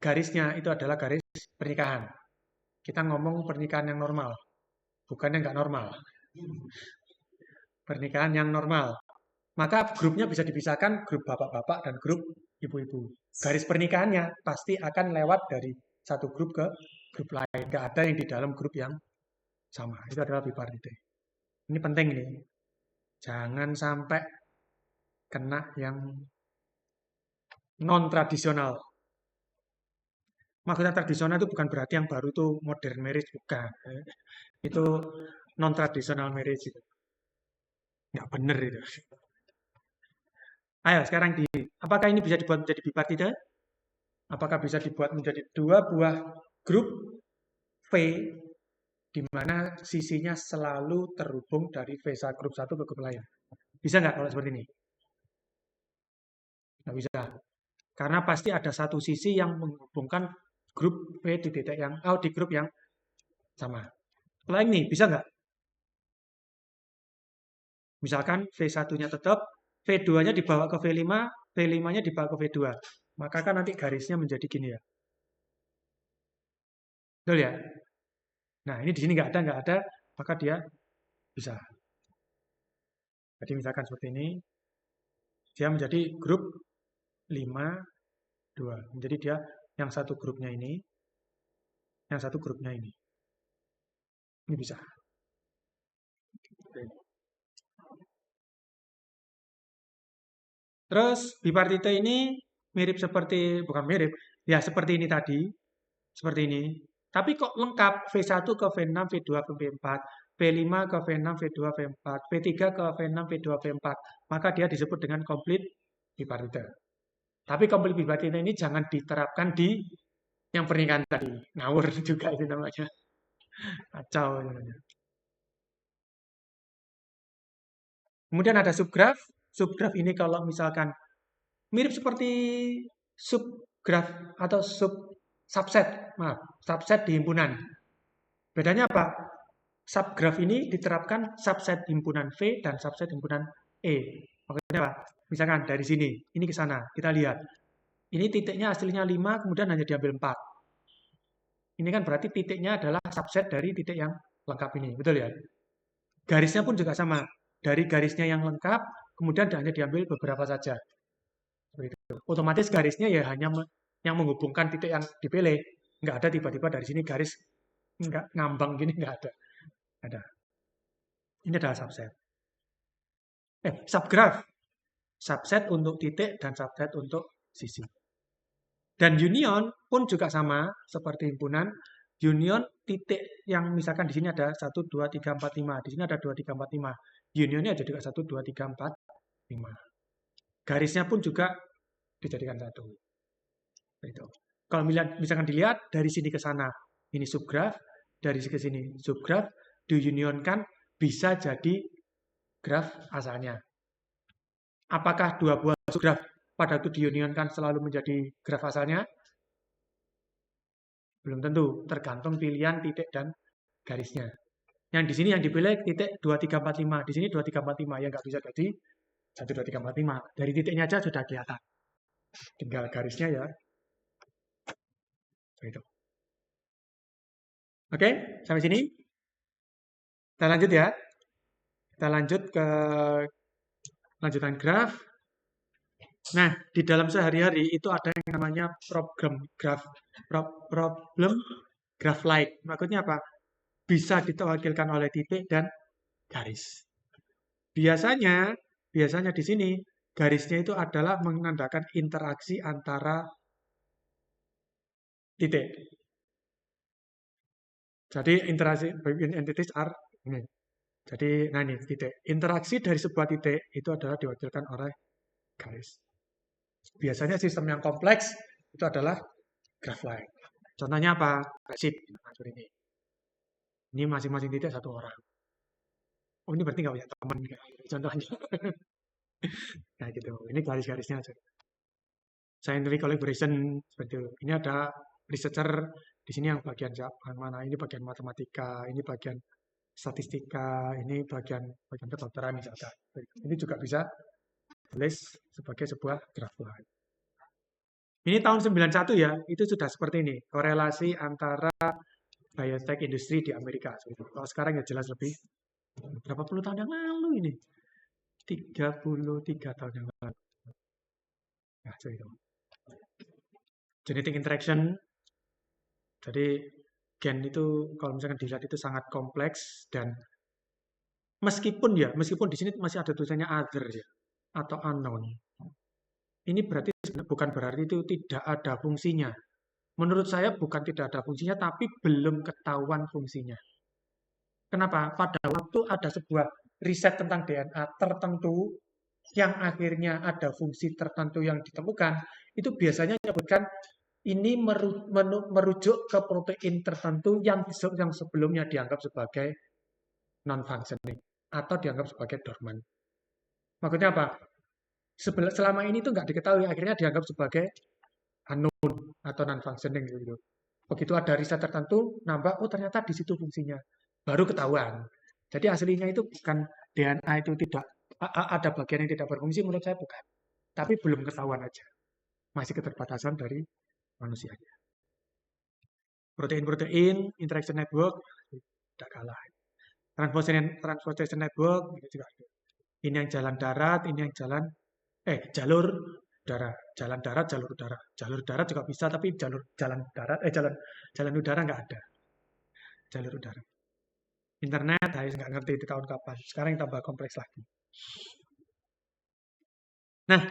garisnya itu adalah garis pernikahan. Kita ngomong pernikahan yang normal, bukan yang nggak normal. Pernikahan yang normal. Maka grupnya bisa dipisahkan, grup bapak-bapak dan grup ibu-ibu. Garis pernikahannya pasti akan lewat dari satu grup ke grup lain. Nggak ada yang di dalam grup yang sama. Itu adalah bipartikel. Ini penting ini. Jangan sampai kena yang non-tradisional. Maksudnya tradisional itu bukan berarti yang baru itu modern marriage, bukan. Itu non-tradisional marriage itu. Nggak benar itu. Ayo sekarang apakah ini bisa dibuat menjadi bipartikel? Apakah bisa dibuat menjadi 2 buah grup V di mana sisinya selalu terhubung dari V grup 1 ke grup lain? Bisa nggak kalau seperti ini? Nggak bisa. Karena pasti ada satu sisi yang menghubungkan grup V di titik yang di grup yang sama. Kalau ini bisa nggak? Misalkan V1-nya tetap, V2-nya dibawa ke V5, V5-nya dibawa ke V2. Maka kan nanti garisnya menjadi gini ya. Betul ya? Nah, ini di sini nggak ada, maka dia bisa. Jadi misalkan seperti ini, dia menjadi grup 5, 2. Jadi dia yang satu grupnya ini, yang satu grupnya ini. Ini bisa. Terus bipartite ini mirip seperti, bukan mirip, ya seperti ini tadi, seperti ini. Tapi kok lengkap V1 ke V6, V2 ke V4, V5 ke V6, V2, V4, V3 ke V6, V2, V4. Maka dia disebut dengan komplit bipartite. Tapi komplit bipartite ini jangan diterapkan di yang pernikahan tadi. Ngawur juga itu namanya. Kacau namanya. Kemudian ada subgraf. Subgraf ini kalau misalkan mirip seperti subgraf atau subset, maaf, subset di himpunan. Bedanya apa? Subgraf ini diterapkan subset himpunan V dan subset himpunan E. Maksudnya apa? Misalkan dari sini, ini ke sana, kita lihat. Ini titiknya aslinya 5, kemudian hanya diambil 4. Ini kan berarti titiknya adalah subset dari titik yang lengkap ini, betul ya? Garisnya pun juga sama. Dari garisnya yang lengkap, kemudian hanya diambil beberapa saja. Otomatis garisnya ya hanya yang menghubungkan titik yang dipilih. Nggak ada tiba-tiba dari sini garis nggak ngambang gini, nggak ada. Ada. Ini adalah subset. Subgraf. Subset untuk titik dan subset untuk sisi. Dan union pun juga sama seperti himpunan. Union titik yang misalkan di sini ada 1, 2, 3, 4, 5. Di sini ada 2, 3, 4, 5. Unionnya ada juga 1, 2, 3, 4, 5. Garisnya pun juga dijadikan satu. Itu. Kalau misalkan dilihat dari sini ke sana, ini subgraf, dari sini ke sini subgraf, diunionkan bisa jadi graf asalnya. Apakah dua buah subgraf pada itu diunionkan selalu menjadi graf asalnya? Belum tentu, tergantung pilihan titik dan garisnya. Yang di sini yang dipilih titik 2, 3, 4, 5. Di sini 2, 3, 4, 5. Ya nggak bisa jadi 1, 2, 3, 4, 5. Dari titiknya aja sudah kelihatan. Tinggal garisnya ya. Itu. Oke, sampai sini. Kita lanjut ya. Kita lanjut ke lanjutan graf. Nah, di dalam sehari-hari itu ada yang namanya problem graph like. Maksudnya apa? Bisa diwakilkan oleh titik dan garis. Biasanya di sini garisnya itu adalah menandakan interaksi antara titik. Jadi interaksi entities are ini. Jadi, nah ini titik. Interaksi dari sebuah titik itu adalah diwakilkan oleh garis. Biasanya sistem yang kompleks itu adalah graph line. Contohnya apa? Sip. Ini. Ini masing-masing titik satu orang. Oh ini berarti nggak punya teman. Contohnya. Nah gitu. Ini garis-garisnya aja. Scientific collaboration seperti itu. Ini ada researcher di sini yang bagian mana? Ini bagian matematika, ini bagian statistika, ini bagian kedokteran misalkan. Ini juga bisa tulis sebagai sebuah graph line. Ini tahun 91 ya, itu sudah seperti ini. Korelasi antara biotech industri di Amerika. Kalau sekarang ya jelas lebih. Berapa puluh tahun yang lalu ini? 33 tahun yang lalu. Nah, itu. Genetic interaction. Jadi gen itu kalau misalkan dilihat itu sangat kompleks dan meskipun di sini masih ada tulisannya other ya atau unknown. Ini berarti bukan berarti itu tidak ada fungsinya. Menurut saya bukan tidak ada fungsinya, tapi belum ketahuan fungsinya. Kenapa? Pada waktu ada sebuah riset tentang DNA tertentu, yang akhirnya ada fungsi tertentu yang ditemukan, itu biasanya menyebutkan ini merujuk ke protein tertentu yang sebelumnya dianggap sebagai non-functioning atau dianggap sebagai dormant. Maksudnya apa? Selama ini itu nggak diketahui, akhirnya dianggap sebagai unknown atau non-functioning gitu. Begitu ada riset tertentu, nambah, oh ternyata di situ fungsinya. Baru ketahuan. Jadi aslinya itu bukan DNA itu tidak, ada bagian yang tidak berfungsi, menurut saya bukan. Tapi belum ketahuan aja. Masih keterbatasan dari manusianya. Protein-protein, interaction network, tidak kalah. Transportation network, itu juga ada. Ini yang jalan darat, ini yang jalur udara. Jalan darat, jalur udara. Jalur darat juga bisa, tapi jalan udara nggak ada. Jalur udara. Internet, saya nggak ngerti itu tahun kapan. Sekarang yang tambah kompleks lagi. Nah,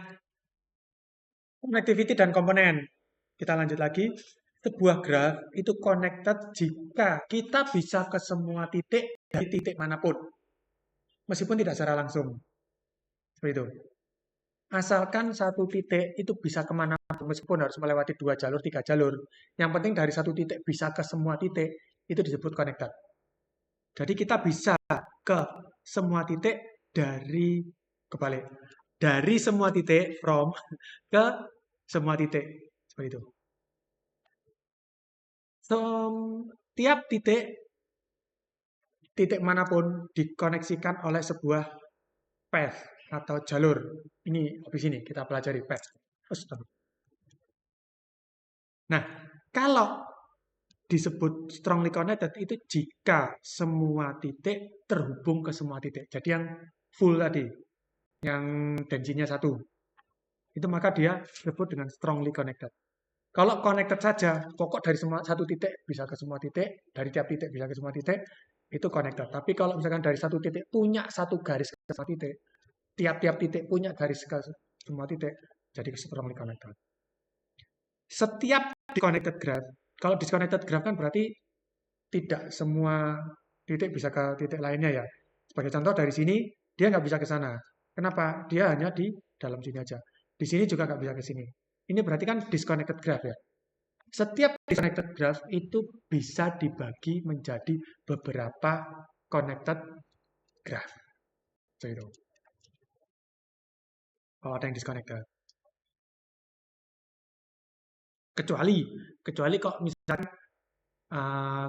connectivity dan komponen. Kita lanjut lagi. Sebuah graf itu connected jika kita bisa ke semua titik dari titik manapun. Meskipun tidak secara langsung. Seperti itu. Asalkan satu titik itu bisa kemana pun, meskipun harus melewati 2 jalur, 3 jalur. Yang penting dari satu titik bisa ke semua titik, itu disebut connected. Jadi kita bisa ke semua titik kebalik. Dari semua titik, ke semua titik. Seperti itu. Tiap titik manapun dikoneksikan oleh sebuah path atau jalur. Ini habis ini kita pelajari path. Nah, kalau disebut strongly connected itu jika semua titik terhubung ke semua titik. Jadi yang full tadi, yang tensinya 1, itu maka dia disebut dengan strongly connected. Kalau connected saja, pokok dari satu titik bisa ke semua titik, dari tiap titik bisa ke semua titik, itu connected. Tapi kalau misalkan dari satu titik punya satu garis ke semua titik, tiap-tiap titik punya garis ke semua titik, jadi strongly connected. Setiap disconnected graph, kalau disconnected graph kan berarti tidak semua titik bisa ke titik lainnya ya. Sebagai contoh dari sini, dia nggak bisa ke sana. Kenapa? Dia hanya di dalam sini aja. Di sini juga nggak bisa ke sini. Ini berarti kan disconnected graph ya. Setiap disconnected graph itu bisa dibagi menjadi beberapa connected graph. Itu. Kalau ada yang disconnected. Kecuali kok misalkan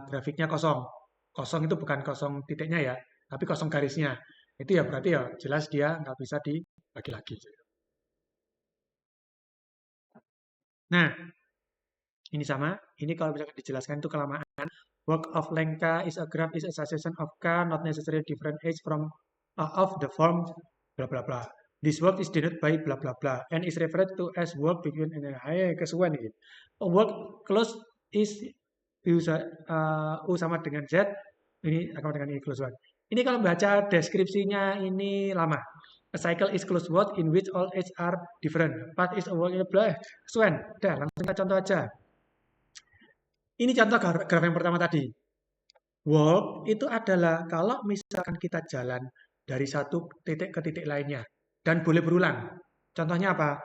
grafiknya kosong. Kosong itu bukan kosong titiknya ya, tapi kosong garisnya. Itu ya berarti ya jelas dia nggak bisa dibagi lagi. Nah, ini sama. Ini kalau misalkan dijelaskan itu kelamaan. Work of length K is a graph is a succession of K, not necessarily different age from of the form bla bla bla. This work is denoted by bla bla bla and is referred to as work between kesuwen ini. A work close is U sama dengan Z, ini sama dengan I close one. Ini kalau baca deskripsinya ini lama. A cycle is closed word in which all edges are different. Path is a work in a blah. Swen. Dah, langsung kita contoh aja. Ini contoh graf yang pertama tadi. Walk itu adalah kalau misalkan kita jalan dari satu titik ke titik lainnya. Dan boleh berulang. Contohnya apa?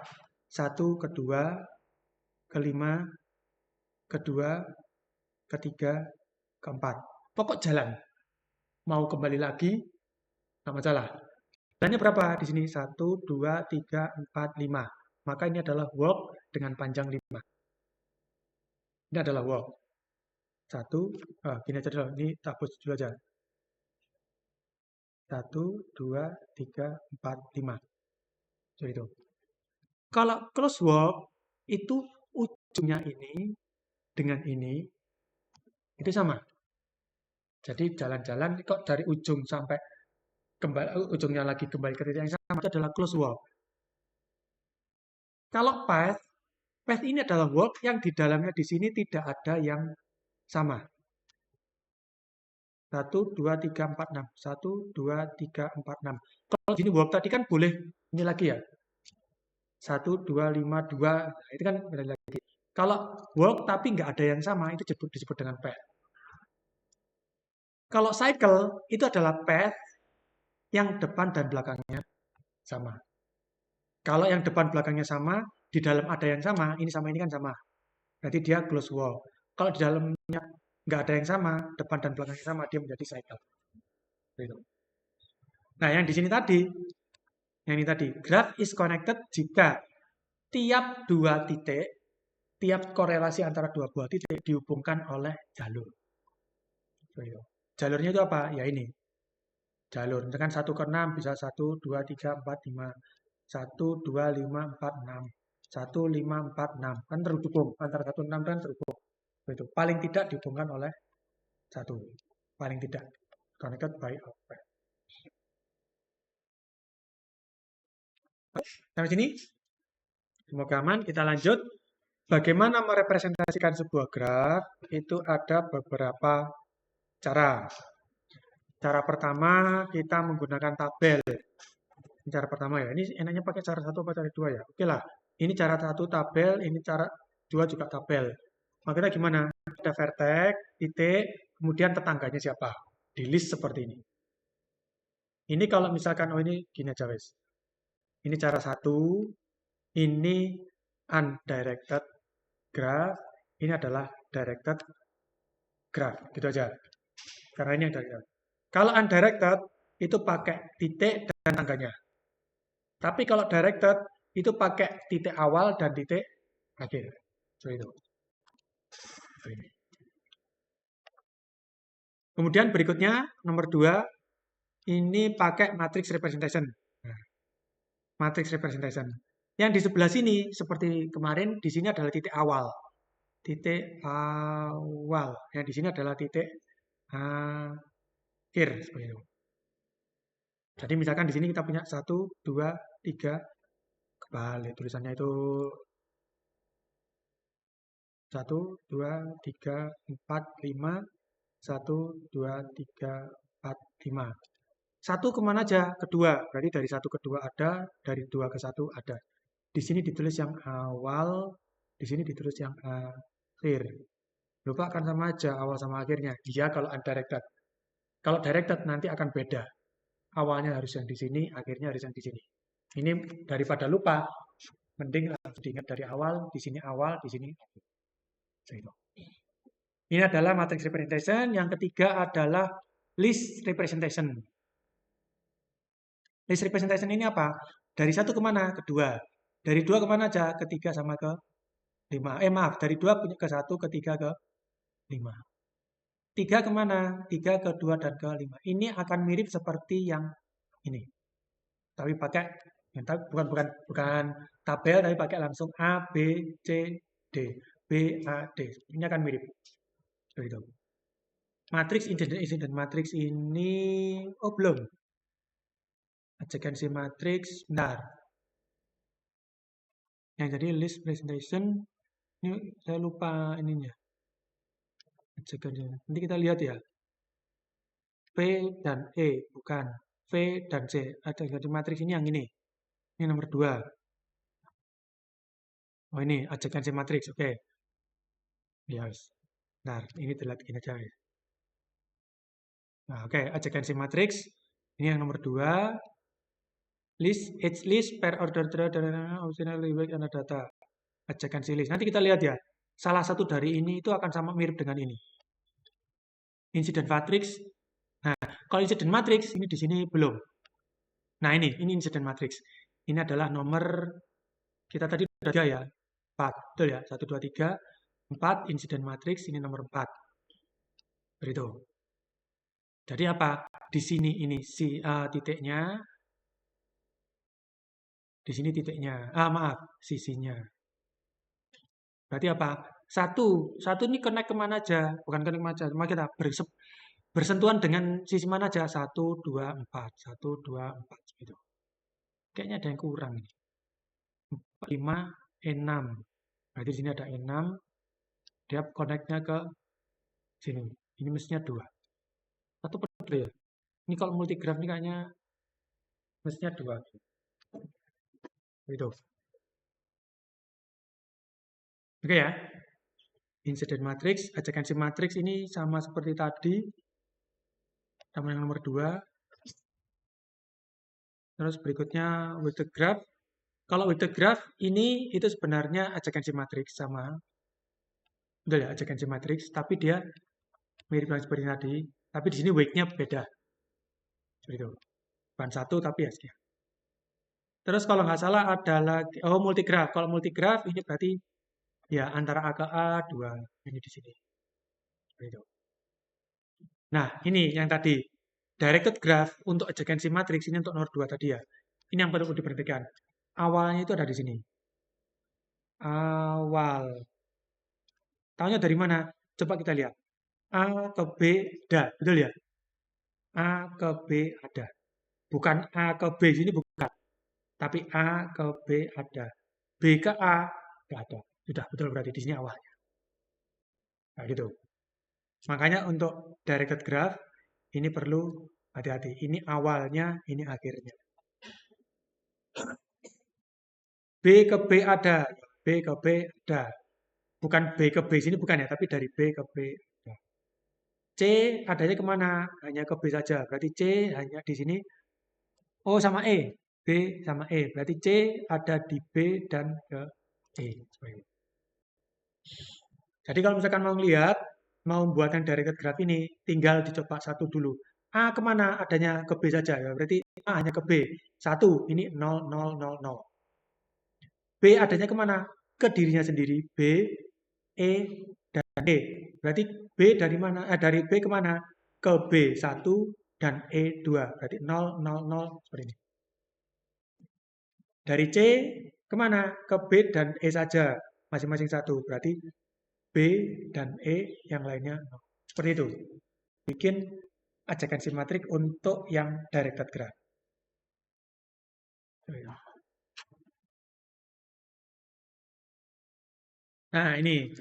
1, kedua, kelima, kedua, ketiga, keempat. Pokok jalan. Mau kembali lagi, nggak masalah. Jalannya berapa di sini? 1, 2, 3, 4, 5. Maka ini adalah walk dengan panjang 5. Ini adalah walk. 1, gini aja dulu. Ini hapus dulu aja. 1, 2, 3, 4, 5. Jadi itu. Kalau close walk, itu ujungnya ini dengan ini, itu sama. Jadi jalan-jalan kok dari ujung sampai ujungnya lagi kembali ke titik yang sama, itu adalah close walk. Kalau path ini adalah walk yang di dalamnya di sini tidak ada yang sama. 1, 2, 3, 4, 6. 1, 2, 3, 4, 6. Kalau gini walk tadi kan boleh ini lagi ya. 1, 2, 5, 2. Nah, itu kan beda lagi. Kalau walk tapi nggak ada yang sama, itu disebut dengan path. Kalau cycle, itu adalah path yang depan dan belakangnya sama. Kalau yang depan belakangnya sama, di dalam ada yang sama ini kan sama. Berarti dia close wall. Kalau di dalamnya nggak ada yang sama, depan dan belakangnya sama, dia menjadi cycle. Gitu. Nah, yang di sini tadi, yang ini tadi, graph is connected jika tiap dua titik, tiap korelasi antara dua buah titik dihubungkan oleh jalur. Gitu. Jalurnya itu apa? Ya ini. Jalur. Misalkan 1 ke 6 bisa 1, 2, 3, 4, 5. 1, 2, 5, 4, 6. 1, 5, 4, 6. Kan terhubung. Antara 1, 6 kan terhubung. Itu. Paling tidak dihubungkan oleh 1. Paling tidak. Connected by a path. Sampai sini? Semoga aman. Kita lanjut. Bagaimana merepresentasikan sebuah graf? Itu ada beberapa cara. Cara pertama, kita menggunakan tabel. Ini cara pertama ya. Ini enaknya pakai cara satu atau cara dua ya? Oke lah. Ini cara satu tabel, ini cara dua juga tabel. Makanya gimana? Ada vertex, titik, kemudian tetangganya siapa? Di list seperti ini. Ini kalau misalkan, oh ini gini aja wes. Ini cara satu, ini undirected graph, ini adalah directed graph. Gitu aja. Karena ini yang directed. Kalau undirected, itu pakai titik dan tangganya. Tapi kalau directed, itu pakai titik awal dan titik akhir. Seperti itu. Kemudian berikutnya, nomor 2, ini pakai matrix representation. Nah, matrix representation. Yang di sebelah sini, seperti kemarin, di sini adalah titik awal. Titik awal. Yang di sini adalah titik akhir. Seperti itu. Jadi misalkan di sini kita punya 1, 2, 3, kebalik tulisannya itu 1, 2, 3, 4, 5, 1, 2, 3, 4, 5. 1 kemana aja? Kedua. Berarti dari 1 ke 2 ada, dari 2 ke 1 ada. Di sini ditulis yang awal, di sini ditulis yang akhir. Lupa kan sama aja awal sama akhirnya. Dia kalau undirected. Kalau directed nanti akan beda. Awalnya harus yang di sini, akhirnya harus yang di sini. Ini daripada lupa, mending langsung diingat dari awal, di sini awal, di sini akhir. Ini adalah matrix representation. Yang ketiga adalah list representation. List representation ini apa? Dari 1 kemana? Ke 2. Dari 2 kemana aja? Ke 3 sama ke 5. Maaf, dari 2 ke 1, ke 3, ke 5. 3 kemana? 3 ke 2 dan ke 5. Ini akan mirip seperti yang ini. Tapi pakai, bukan tabel, tapi pakai langsung A, B, C, D. B, A, D. Ini akan mirip. Seperti itu. Matrix incident matrix ini, oh belum. Adjacency matrix, benar. Yang jadi list presentation, ini saya lupa ininya. Nanti kita lihat ya. V dan E, bukan. V dan C. Adjacency matrix ini yang ini. Ini nomor 2. Oh ini, adjacency matrix, oke. Yes. Nah, ini dilihat gini aja. Nah, oke, adjacency matrix. Ini yang nomor 2. List, each list per order optional weight and data. Adjacency list. Nanti kita lihat ya. Salah satu dari ini itu akan sama mirip dengan ini. Incident matrix. Nah, kalau incident matrix ini di sini belum. Nah, ini incident matrix. Ini adalah nomor kita tadi sudah 3 ya. 4. Betul ya? 1 2 3 4 incident matrix ini nomor 4. Begitu. Jadi apa? Di sini ini si titiknya. Di sini titiknya. Maaf, sisinya. Berarti apa? Satu ini connect kemana aja? Bukan connect kemana aja. Cuma kita bersentuhan dengan sisi mana aja? 1, 2, 4. 1, 2, 4. Gitu. Kayaknya ada yang kurang ini. 4, 5, 6. Berarti di sini ada 6. Dia connect-nya ke sini. Ini mestinya 2. Satu per 2 ya. Ini kalau multigraph ini kayaknya mestinya 2. Gitu. Oke ya. Incident matrix, adjacency matrix ini sama seperti tadi. Sama yang nomor 2. Terus berikutnya with the graph. Kalau with the graph ini itu sebenarnya adjacency matrix sama. Enggak ya, adjacency matrix, tapi dia mirip seperti tadi. Tapi di sini weight-nya beda. Seperti itu. Bukan 1 tapi ya sekian. Terus kalau nggak salah ada lagi, oh multigraph. Kalau multigraph ini berarti ya antara A ke A, 2. Ini di sini. Seperti itu. Nah, ini yang tadi. Directed graph untuk adjacency matrix ini untuk nomor 2 tadi ya. Ini yang perlu diperhatikan. Awalnya itu ada di sini. Awal. Tahunya dari mana? Coba kita lihat. A ke B ada. Betul ya? A ke B ada. Bukan A ke B. Sini bukan. Tapi A ke B ada. B ke A nggak ada. Sudah betul berarti di sini awalnya. Nah, gitu. Makanya untuk directed graph ini perlu hati-hati. Ini awalnya, ini akhirnya. B ke B ada. B ke B ada. Bukan B ke B sini bukan ya, tapi dari B ke B ada. C adanya kemana? Hanya ke B saja. Berarti C hanya di sini. Oh sama E. B sama E. Berarti C ada di B dan ke E. Jadi kalau misalkan mau lihat, mau membuatkan directed graph ini, tinggal dicoba satu dulu. A kemana? Adanya ke B saja ya. Berarti A hanya ke B. 1, ini 0, 0, 0, 0. B adanya kemana? Ke dirinya sendiri. B, E, dan E. Berarti B dari mana? Dari B kemana? Ke B 1 dan E 2. Berarti 0, 0, 0. Seperti ini. Dari C kemana? Ke B dan E saja. Masing-masing 1. Berarti B dan E yang lainnya 0. Seperti itu. Bikin ajakan simetrik untuk yang directed graph. Nah, ini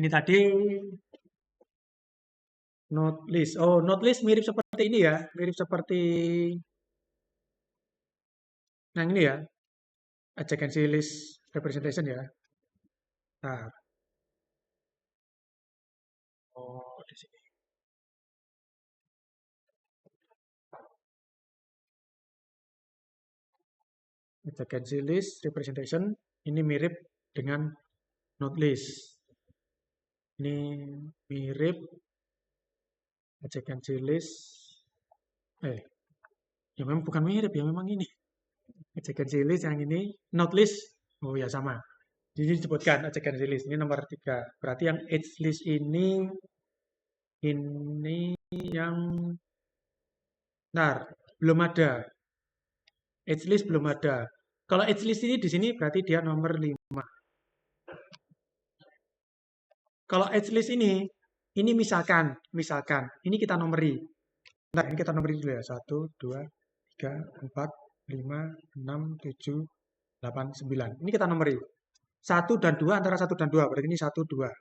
tadi node list. Oh, node list mirip seperti ini ya, mirip seperti yang ini ya, adjacency list representation ya. Nah, oh di sini. Adjacency list representation ini mirip dengan node list. Ini mirip adjacency list. Ya memang bukan mirip ya, memang ini. Adjacency list yang ini node list. Oh ya sama. Jadi disebutkan adjacency list ini nomor 3. Berarti yang edge list ini yang belum ada. Edge list belum ada. Kalau edge list ini di sini berarti dia nomor 5. Kalau edge list ini misalkan, ini kita nomori. Nah, ini kita nomori dulu ya. 1, 2, 3, 4, 5, 6, 7, 8, 9. Ini kita nomori. 1 dan 2 antara 1 dan 2. Berarti ini 1, 2.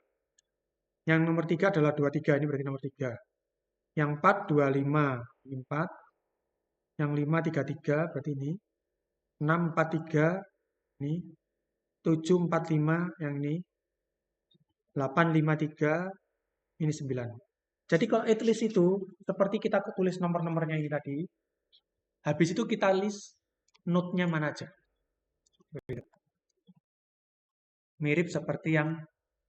Yang nomor 3 adalah 2, 3. Ini berarti nomor 3. Yang 4, 2, 5. Ini 4. Yang 5, 3, 3. Berarti ini. 6, 4, 3. Ini. 7, 4, 5. Yang ini. 8, 5, 3. Ini 9. Jadi kalau at list itu, seperti kita tulis nomor-nomornya ini tadi. Habis itu kita list node-nya mana aja. Mirip seperti yang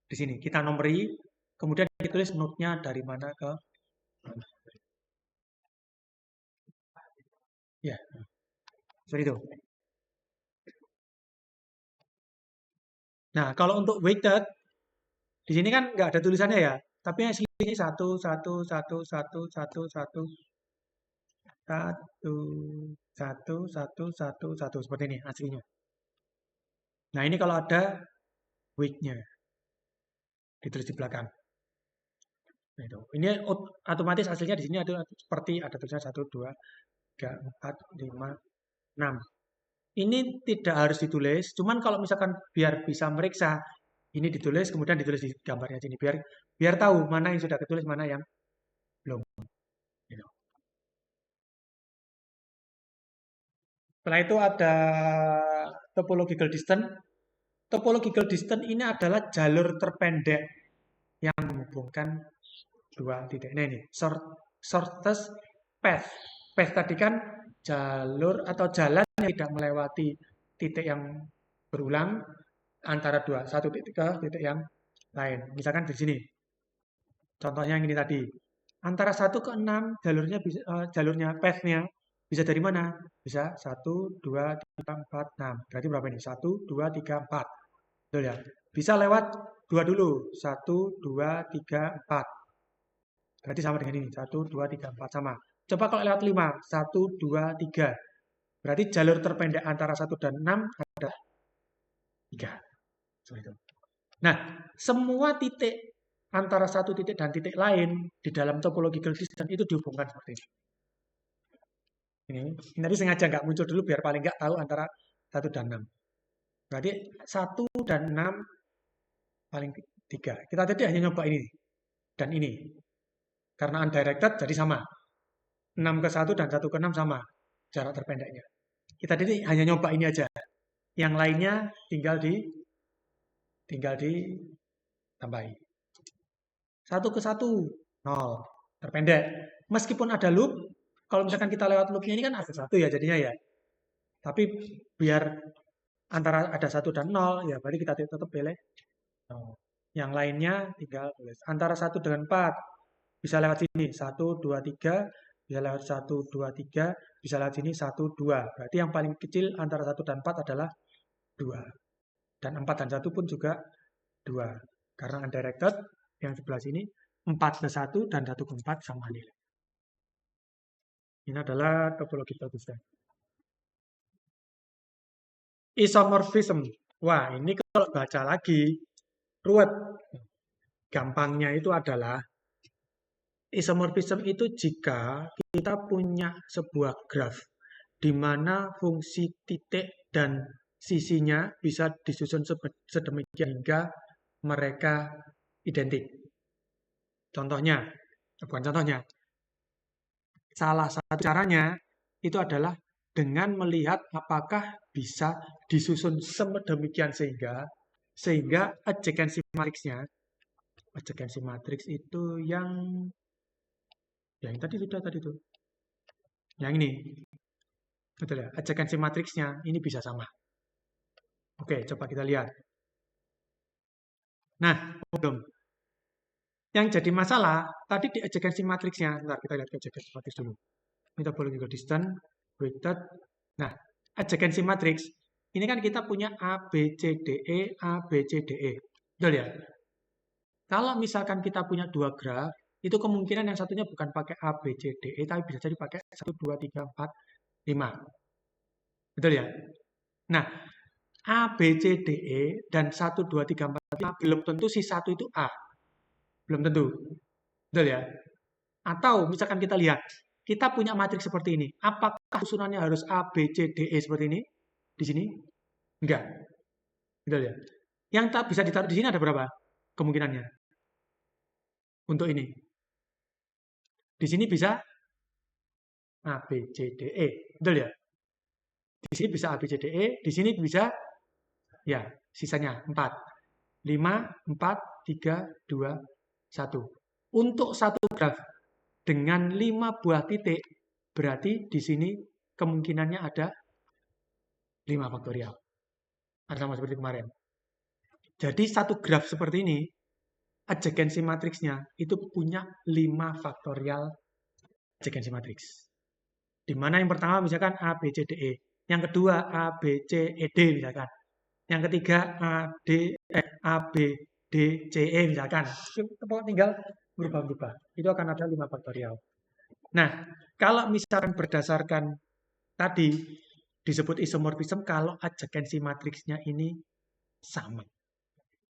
di sini. Kita nomori, kemudian ditulis node-nya dari mana ke mana. Ya, seperti itu. Nah, kalau untuk weighted, di sini kan nggak ada tulisannya ya. Tapi yang sini 1, 1, 1, 1, 1, 1, 1, 1, 1, 1, 1. Seperti ini aslinya. Nah, ini kalau ada weight-nya. Ditulis di belakang. Nah, itu. Ini otomatis hasilnya di sini ada seperti ada tulisan 1, 2, 3, 4, 5, 6. Ini tidak harus ditulis, cuman kalau misalkan biar bisa meriksa, ini ditulis, kemudian ditulis di gambarnya sini. Biar tahu mana yang sudah ditulis, mana yang belum. Gitu. Setelah itu ada topological distance. Topological distance ini adalah jalur terpendek yang menghubungkan dua titik. Nah ini, shortest path. Path tadi kan jalur atau jalan yang tidak melewati titik yang berulang antara satu titik ke titik yang lain. Misalkan di sini. Contohnya yang ini tadi. Antara 1 ke 6 jalurnya path-nya bisa dari mana? Bisa 1, 2, 3, 4, 6. Berarti berapa ini? 1, 2, 3, 4. Betul ya? Bisa lewat 2 dulu. 1, 2, 3, 4. Berarti sama dengan ini. 1, 2, 3, 4. Sama. Coba kalau lewat 5. 1, 2, 3. Berarti jalur terpendek antara 1 dan 6 ada 3. Seperti itu. Nah, semua titik antara satu titik dan titik lain di dalam topological distance itu dihubungkan seperti ini. Ini tadi sengaja nggak muncul dulu biar paling nggak tahu antara 1 dan 6. Berarti 1 dan 6 paling 3. Kita tadi hanya nyoba ini dan ini. Karena undirected jadi sama. 6 ke 1 dan 1 ke 6 sama jarak terpendeknya. Kita tadi hanya nyoba ini aja. Yang lainnya tinggal ditambahi. 1 ke 1, 0. Terpendek. Meskipun ada loop, kalau misalkan kita lewat loopnya ini kan ada 1 ya jadinya ya. Tapi biar antara ada 1 dan 0, ya berarti kita tetap pilih 0. Yang lainnya tinggal tulis. Antara 1 dengan 4, bisa lewat sini. 1, 2, 3, bisa lewat 1, 2, 3, bisa lewat sini 1, 2. Berarti yang paling kecil antara 1 dan 4 adalah 2. Dan 4 dan 1 pun juga 2. Karena undirected, yang sebelah sini 4 ke 1 dan 1 ke 4 sama nilai. Ini adalah topologi bagusnya. Isomorphism. Wah, ini kalau baca lagi, ruwet. Gampangnya itu adalah, isomorphism itu jika kita punya sebuah graf, di mana fungsi titik dan sisinya bisa disusun sedemikian hingga mereka identik. Contohnya, bukan contohnya, salah satu caranya itu adalah dengan melihat apakah bisa disusun sedemikian sehingga adjacency matriksnya, adjacency matriks itu yang tadi sudah tadi tuh, yang ini, betul ya, adjacency matriksnya ini bisa sama. Oke, coba kita lihat. Nah, belum. Yang jadi masalah tadi di adjacency matriksnya. Bentar, kita lihat ke adjacency matriks dulu. Ini topological distance, weighted. Nah, adjacency matrix ini kan kita punya A, B, C, D, E, A, B, C, D, E. Betul ya? Kalau misalkan kita punya dua graf, itu kemungkinan yang satunya bukan pakai A, B, C, D, E, tapi bisa jadi pakai 1, 2, 3, 4, 5. Betul ya? Nah, A, B, C, D, E, dan 1, 2, 3, 4, 5, belum tentu si satu itu A. Belum tentu. Betul ya? Atau misalkan kita lihat, kita punya matriks seperti ini. Apakah susunannya harus A, B, C, D, E seperti ini? Di sini? Enggak. Betul ya? Yang tak bisa ditaruh di sini ada berapa kemungkinannya? Untuk ini. Di sini bisa A, B, C, D, E. Betul ya? Di sini bisa A, B, C, D, E. Di sini bisa, ya, sisanya 4. 5, 4, 3, 2, 1. Untuk satu graf dengan 5 buah titik, berarti di sini kemungkinannya ada 5 faktorial. Ada sama seperti kemarin. Jadi satu graf seperti ini, adjacency matriksnya itu punya 5 faktorial adjacency matriks. Di mana yang pertama misalkan A, B, C, D, E. Yang kedua A, B, C, E, D misalkan. Yang ketiga A, B, D, C, E misalkan. Tinggal berubah-ubah. Itu akan ada 5 faktorial. Nah, kalau misalkan berdasarkan tadi disebut isomorphism kalau adjacency matriksnya ini sama.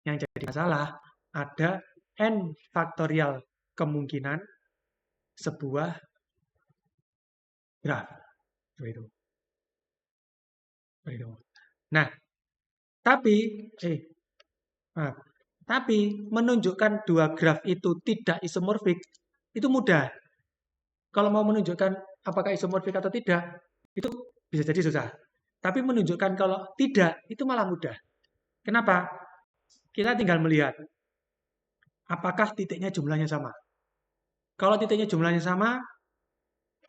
Yang jadi masalah ada n faktorial kemungkinan sebuah graf. Seperti itu. Nah, tapi menunjukkan dua graf itu tidak isomorfik itu mudah. Kalau mau menunjukkan apakah isomorfik atau tidak, itu bisa jadi susah. Tapi menunjukkan kalau tidak, itu malah mudah. Kenapa? Kita tinggal melihat apakah titiknya jumlahnya sama. Kalau titiknya jumlahnya sama,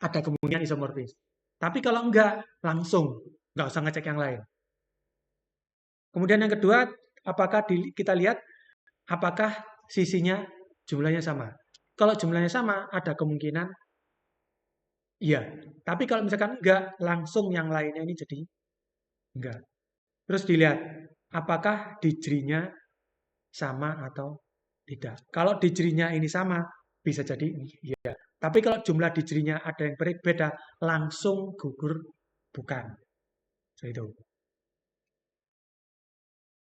ada kemungkinan isomorfis. Tapi kalau enggak, langsung. Enggak usah ngecek yang lain. Kemudian yang kedua, apakah kita lihat apakah sisinya jumlahnya sama. Kalau jumlahnya sama, ada kemungkinan iya. Tapi kalau misalkan enggak, langsung yang lainnya ini jadi enggak. Terus dilihat, apakah degree-nya sama atau tidak. Kalau degree-nya ini sama, bisa jadi iya. Tapi kalau jumlah degree-nya ada yang berbeda, langsung gugur bukan. Seperti itu.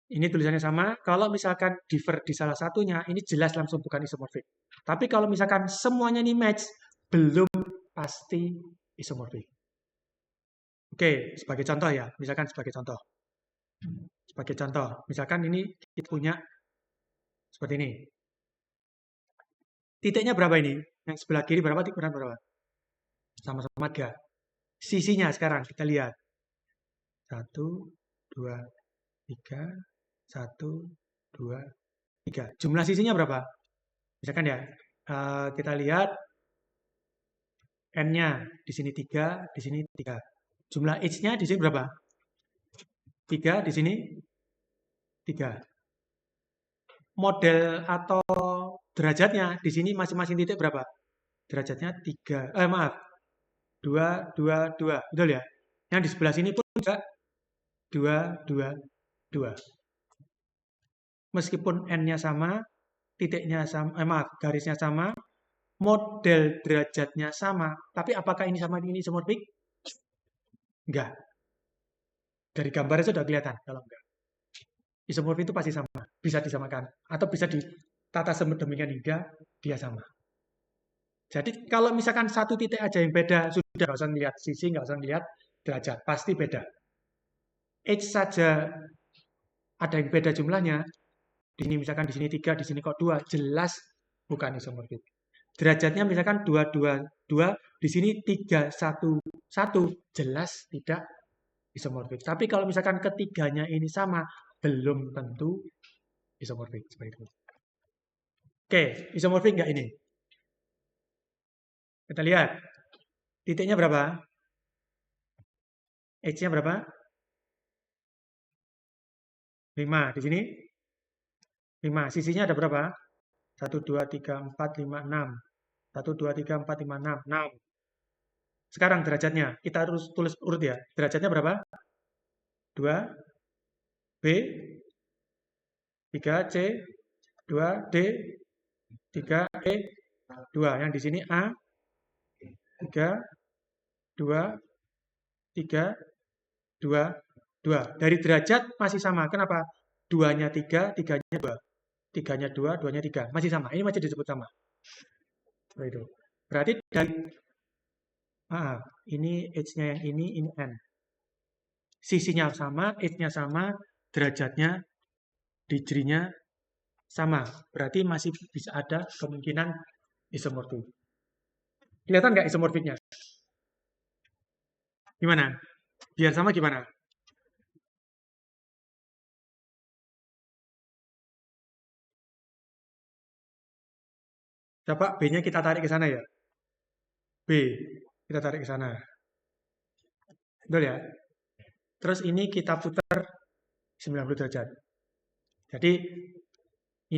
Ini tulisannya sama. Kalau misalkan differ di salah satunya, ini jelas langsung bukan isomorfik. Tapi kalau misalkan semuanya ini match, belum pasti isomorfik. Oke, sebagai contoh ya, misalkan sebagai contoh. Sebagai contoh, misalkan ini kita punya seperti ini. Titiknya berapa ini? Yang sebelah kiri berapa, titik kanan berapa? Sama-sama 3. Sisinya sekarang kita lihat. 1, 2, 3, 1, 2, 3. Jumlah sisinya berapa? Misalkan ya, kita lihat N-nya di sini 3, di sini 3. Jumlah H-nya di sini berapa? 3, di sini 3. Model atau derajatnya di sini masing-masing titik berapa? Derajatnya 3. Maaf. 2, 2, 2. Betul ya? Yang di sebelah sini pun juga 2, 2, 2. Meskipun N-nya sama, titiknya sama, maaf, garisnya sama, model derajatnya sama, tapi apakah ini sama ini isomorfik? Enggak. Dari gambarnya sudah kelihatan kalau enggak. Isomorfik itu pasti sama, bisa disamakan atau bisa ditata sedemikian hingga dia sama. Jadi kalau misalkan satu titik aja yang beda, sudah nggak usah lihat sisi, nggak usah lihat derajat, pasti beda. H saja ada yang beda jumlahnya, di sini misalkan di sini 3, di sini kok 2, jelas bukan isomorfik. Derajatnya misalkan 2, 2, 2, di sini 3, 1, 1, jelas tidak isomorfik. Tapi kalau misalkan ketiganya ini sama, belum tentu isomorfik. Seperti itu. Oke, isomorfik nggak ini? Kita lihat. Titiknya berapa? H-nya berapa? 5. Di sini 5. Sisinya ada berapa? 1, 2, 3, 4, 5, 6. 1, 2, 3, 4, 5, 6. 6. Sekarang derajatnya. Kita harus tulis urut ya. Derajatnya berapa? 2. B. 3. C. 2. D. 3. E. 2. Yang di sini A. 3. 2. 3. 2. 2. Dari derajat masih sama. Kenapa? 2-nya 3, 3-nya 2. 3-nya 2, 2-nya 3. Masih sama. Ini masih disebut sama. Seperti itu. Berarti dari ini H-nya yang ini N. Sisinya sama, H-nya sama, derajatnya, degree-nya sama. Berarti masih bisa ada kemungkinan isomorfik. Kelihatan nggak isomorfiknya? Gimana? Biar sama gimana? Coba B-nya kita tarik ke sana ya. B, kita tarik ke sana. Betul ya? Terus ini kita putar 90 derajat. Jadi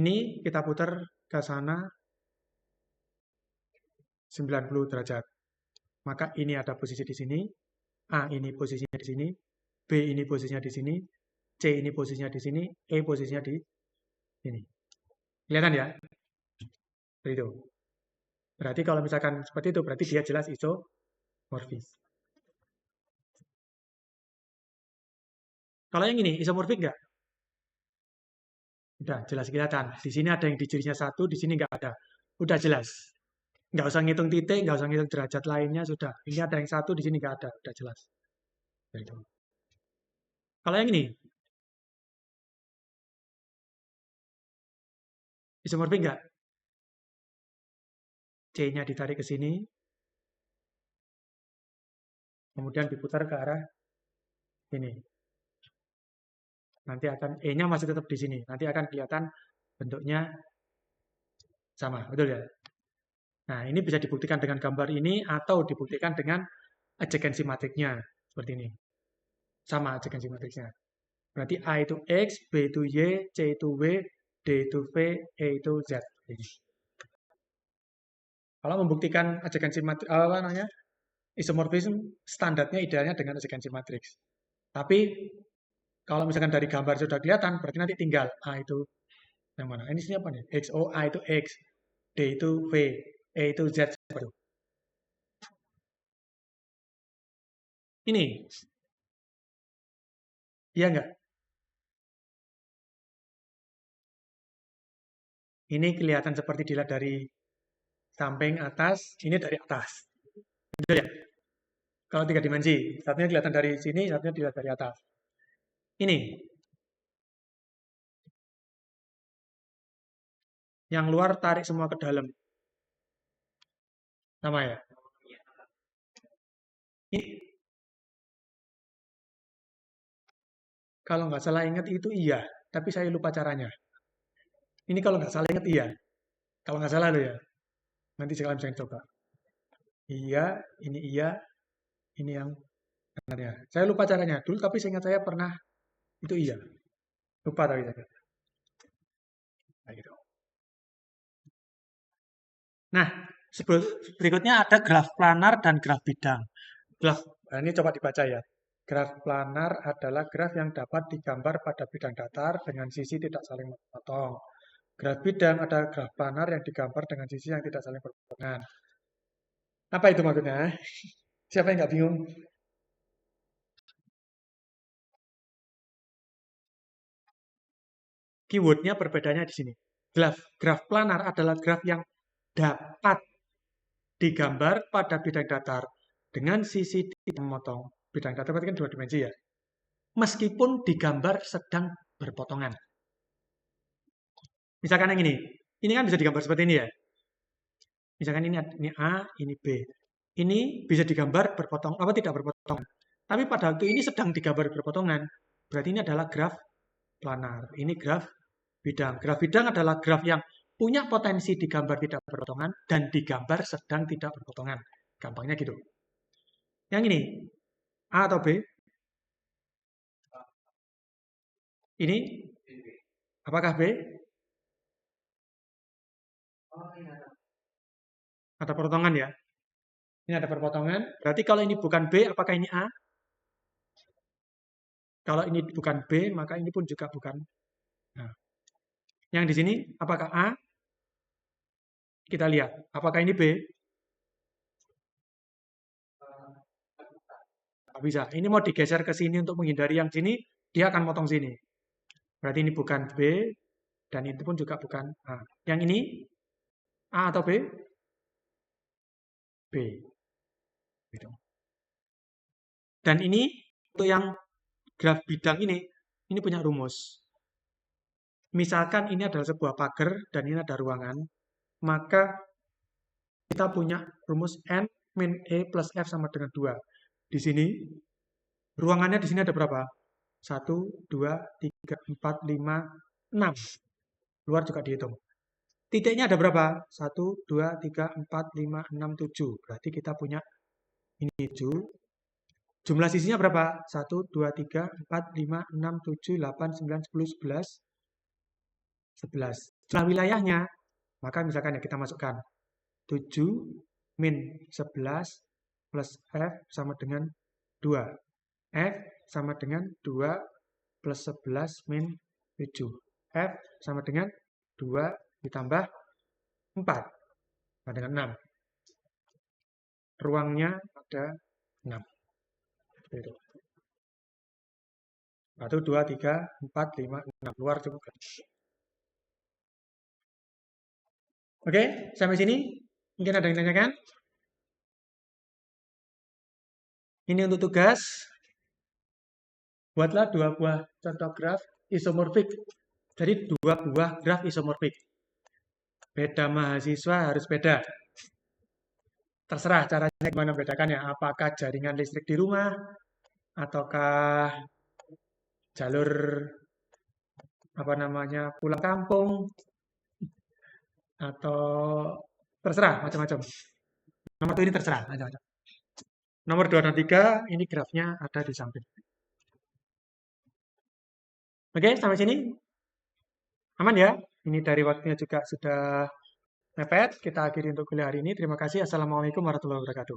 ini kita putar ke sana 90 derajat. Maka ini ada posisi di sini, A ini posisinya di sini, B ini posisinya di sini, C ini posisinya di sini, E posisinya di sini. Kelihatan ya? Seperti itu. Berarti kalau misalkan seperti itu, berarti dia jelas isomorfis. Kalau yang ini, isomorfik nggak? Udah jelas kelihatan. Di sini ada yang di cirinya 1, di sini nggak ada. Udah jelas. Nggak usah ngitung titik, nggak usah ngitung derajat lainnya, sudah. Ini ada yang 1, di sini nggak ada. Udah jelas. Gitu. Kalau yang ini, isomorfik nggak? C-nya ditarik ke sini, kemudian diputar ke arah sini. Nanti akan E-nya masih tetap di sini. Nanti akan kelihatan bentuknya sama. Betul ya? Nah, ini bisa dibuktikan dengan gambar ini atau dibuktikan dengan adjacency matrixnya. Seperti ini. Sama adjacency matrixnya. Berarti A itu X, B itu Y, C itu W, D itu V, E itu Z. Kalau membuktikan adjacency matrix, apa namanya? Isomorfism, standarnya idealnya dengan adjacency matrix. Tapi kalau misalkan dari gambar sudah kelihatan, berarti nanti tinggal A itu yang mana? Ini apa nih? X, O, A itu X, D itu V, E itu Z. Ini, iya enggak? Ini kelihatan seperti dilihat dari samping atas, ini dari atas. Betul ya? Kalau 3 dimensi, satunya kelihatan dari sini, satunya dilihat dari atas. Ini. Yang luar tarik semua ke dalam. Sama ya? Ini, kalau nggak salah ingat itu iya, tapi saya lupa caranya. Ini kalau nggak salah ingat iya. Kalau nggak salah loh ya. Nanti sekalian saya coba. Iya, ini yang benarnya. Saya lupa caranya dulu, tapi seingat saya pernah itu iya. Lupa tapi saya. Nah, gitu. Nah, berikutnya ada graf planar dan graf bidang. Nah ini coba dibaca ya. Graf planar adalah graf yang dapat digambar pada bidang datar dengan sisi tidak saling berpotong. Graf bidang adalah graf planar yang digambar dengan sisi yang tidak saling berpotongan. Apa itu maksudnya? Siapa yang nggak bingung? Keywordnya perbedaannya di sini. Graf planar adalah graf yang dapat digambar pada bidang datar dengan sisi tidak memotong. Bidang datar berarti kan 2 dimensi ya. Meskipun digambar sedang berpotongan. Misalkan yang ini kan bisa digambar seperti ini ya. Misalkan ini A, ini B. Ini bisa digambar berpotong, apa tidak berpotongan. Tapi pada waktu ini sedang digambar berpotongan, berarti ini adalah graf planar. Ini graf bidang. Graf bidang adalah graf yang punya potensi digambar tidak berpotongan dan digambar sedang tidak berpotongan. Gampangnya gitu. Yang ini, A atau B? Ini, apakah B? Ada perpotongan ya. Ini ada perpotongan. Berarti kalau ini bukan B, apakah ini A? Kalau ini bukan B, maka ini pun juga bukan. Nah, yang di sini, apakah A? Kita lihat. Apakah ini B? Nggak bisa. Ini mau digeser ke sini untuk menghindari yang sini, dia akan motong sini. Berarti ini bukan B, dan itu pun juga bukan A. Yang ini, A atau B? B. Gitu. Dan ini, untuk yang graf bidang ini punya rumus. Misalkan ini adalah sebuah pagar, dan ini ada ruangan, maka kita punya rumus N min E plus F sama dengan 2. Di sini, ruangannya di sini ada berapa? 1, 2, 3, 4, 5, 6. Luar juga dihitung. Titiknya ada berapa? 1, 2, 3, 4, 5, 6, 7. Berarti kita punya ini 7. Jumlah sisinya berapa? 1, 2, 3, 4, 5, 6, 7, 8, 9, 10, 11. 11. Jumlah wilayahnya, maka misalkan ya kita masukkan 7 min 11 plus F sama dengan 2. F sama dengan 2 plus 11 min 7. F sama dengan 2 ditambah 4 sama dengan 6. Ruangnya ada 6. Itu. 1, 2, 3, 4, 5, 6. Luar cukup. Oke, sampai sini. Mungkin ada yang tanyakan? Ini untuk tugas. Buatlah 2 buah contoh graf isomorfik. Jadi 2 buah graf isomorfik. Beda mahasiswa harus beda. Terserah caranya gimana bedakannya. Apakah jaringan listrik di rumah, ataukah jalur apa namanya pulang kampung, atau terserah macam-macam. Nomor 1 ini terserah macam-macam. Nomor 2 dan 3 ini grafnya ada di samping. Oke, sampai sini aman ya. Ini dari waktunya juga sudah mepet. Kita akhiri untuk kuliah hari ini. Terima kasih. Assalamualaikum warahmatullahi wabarakatuh.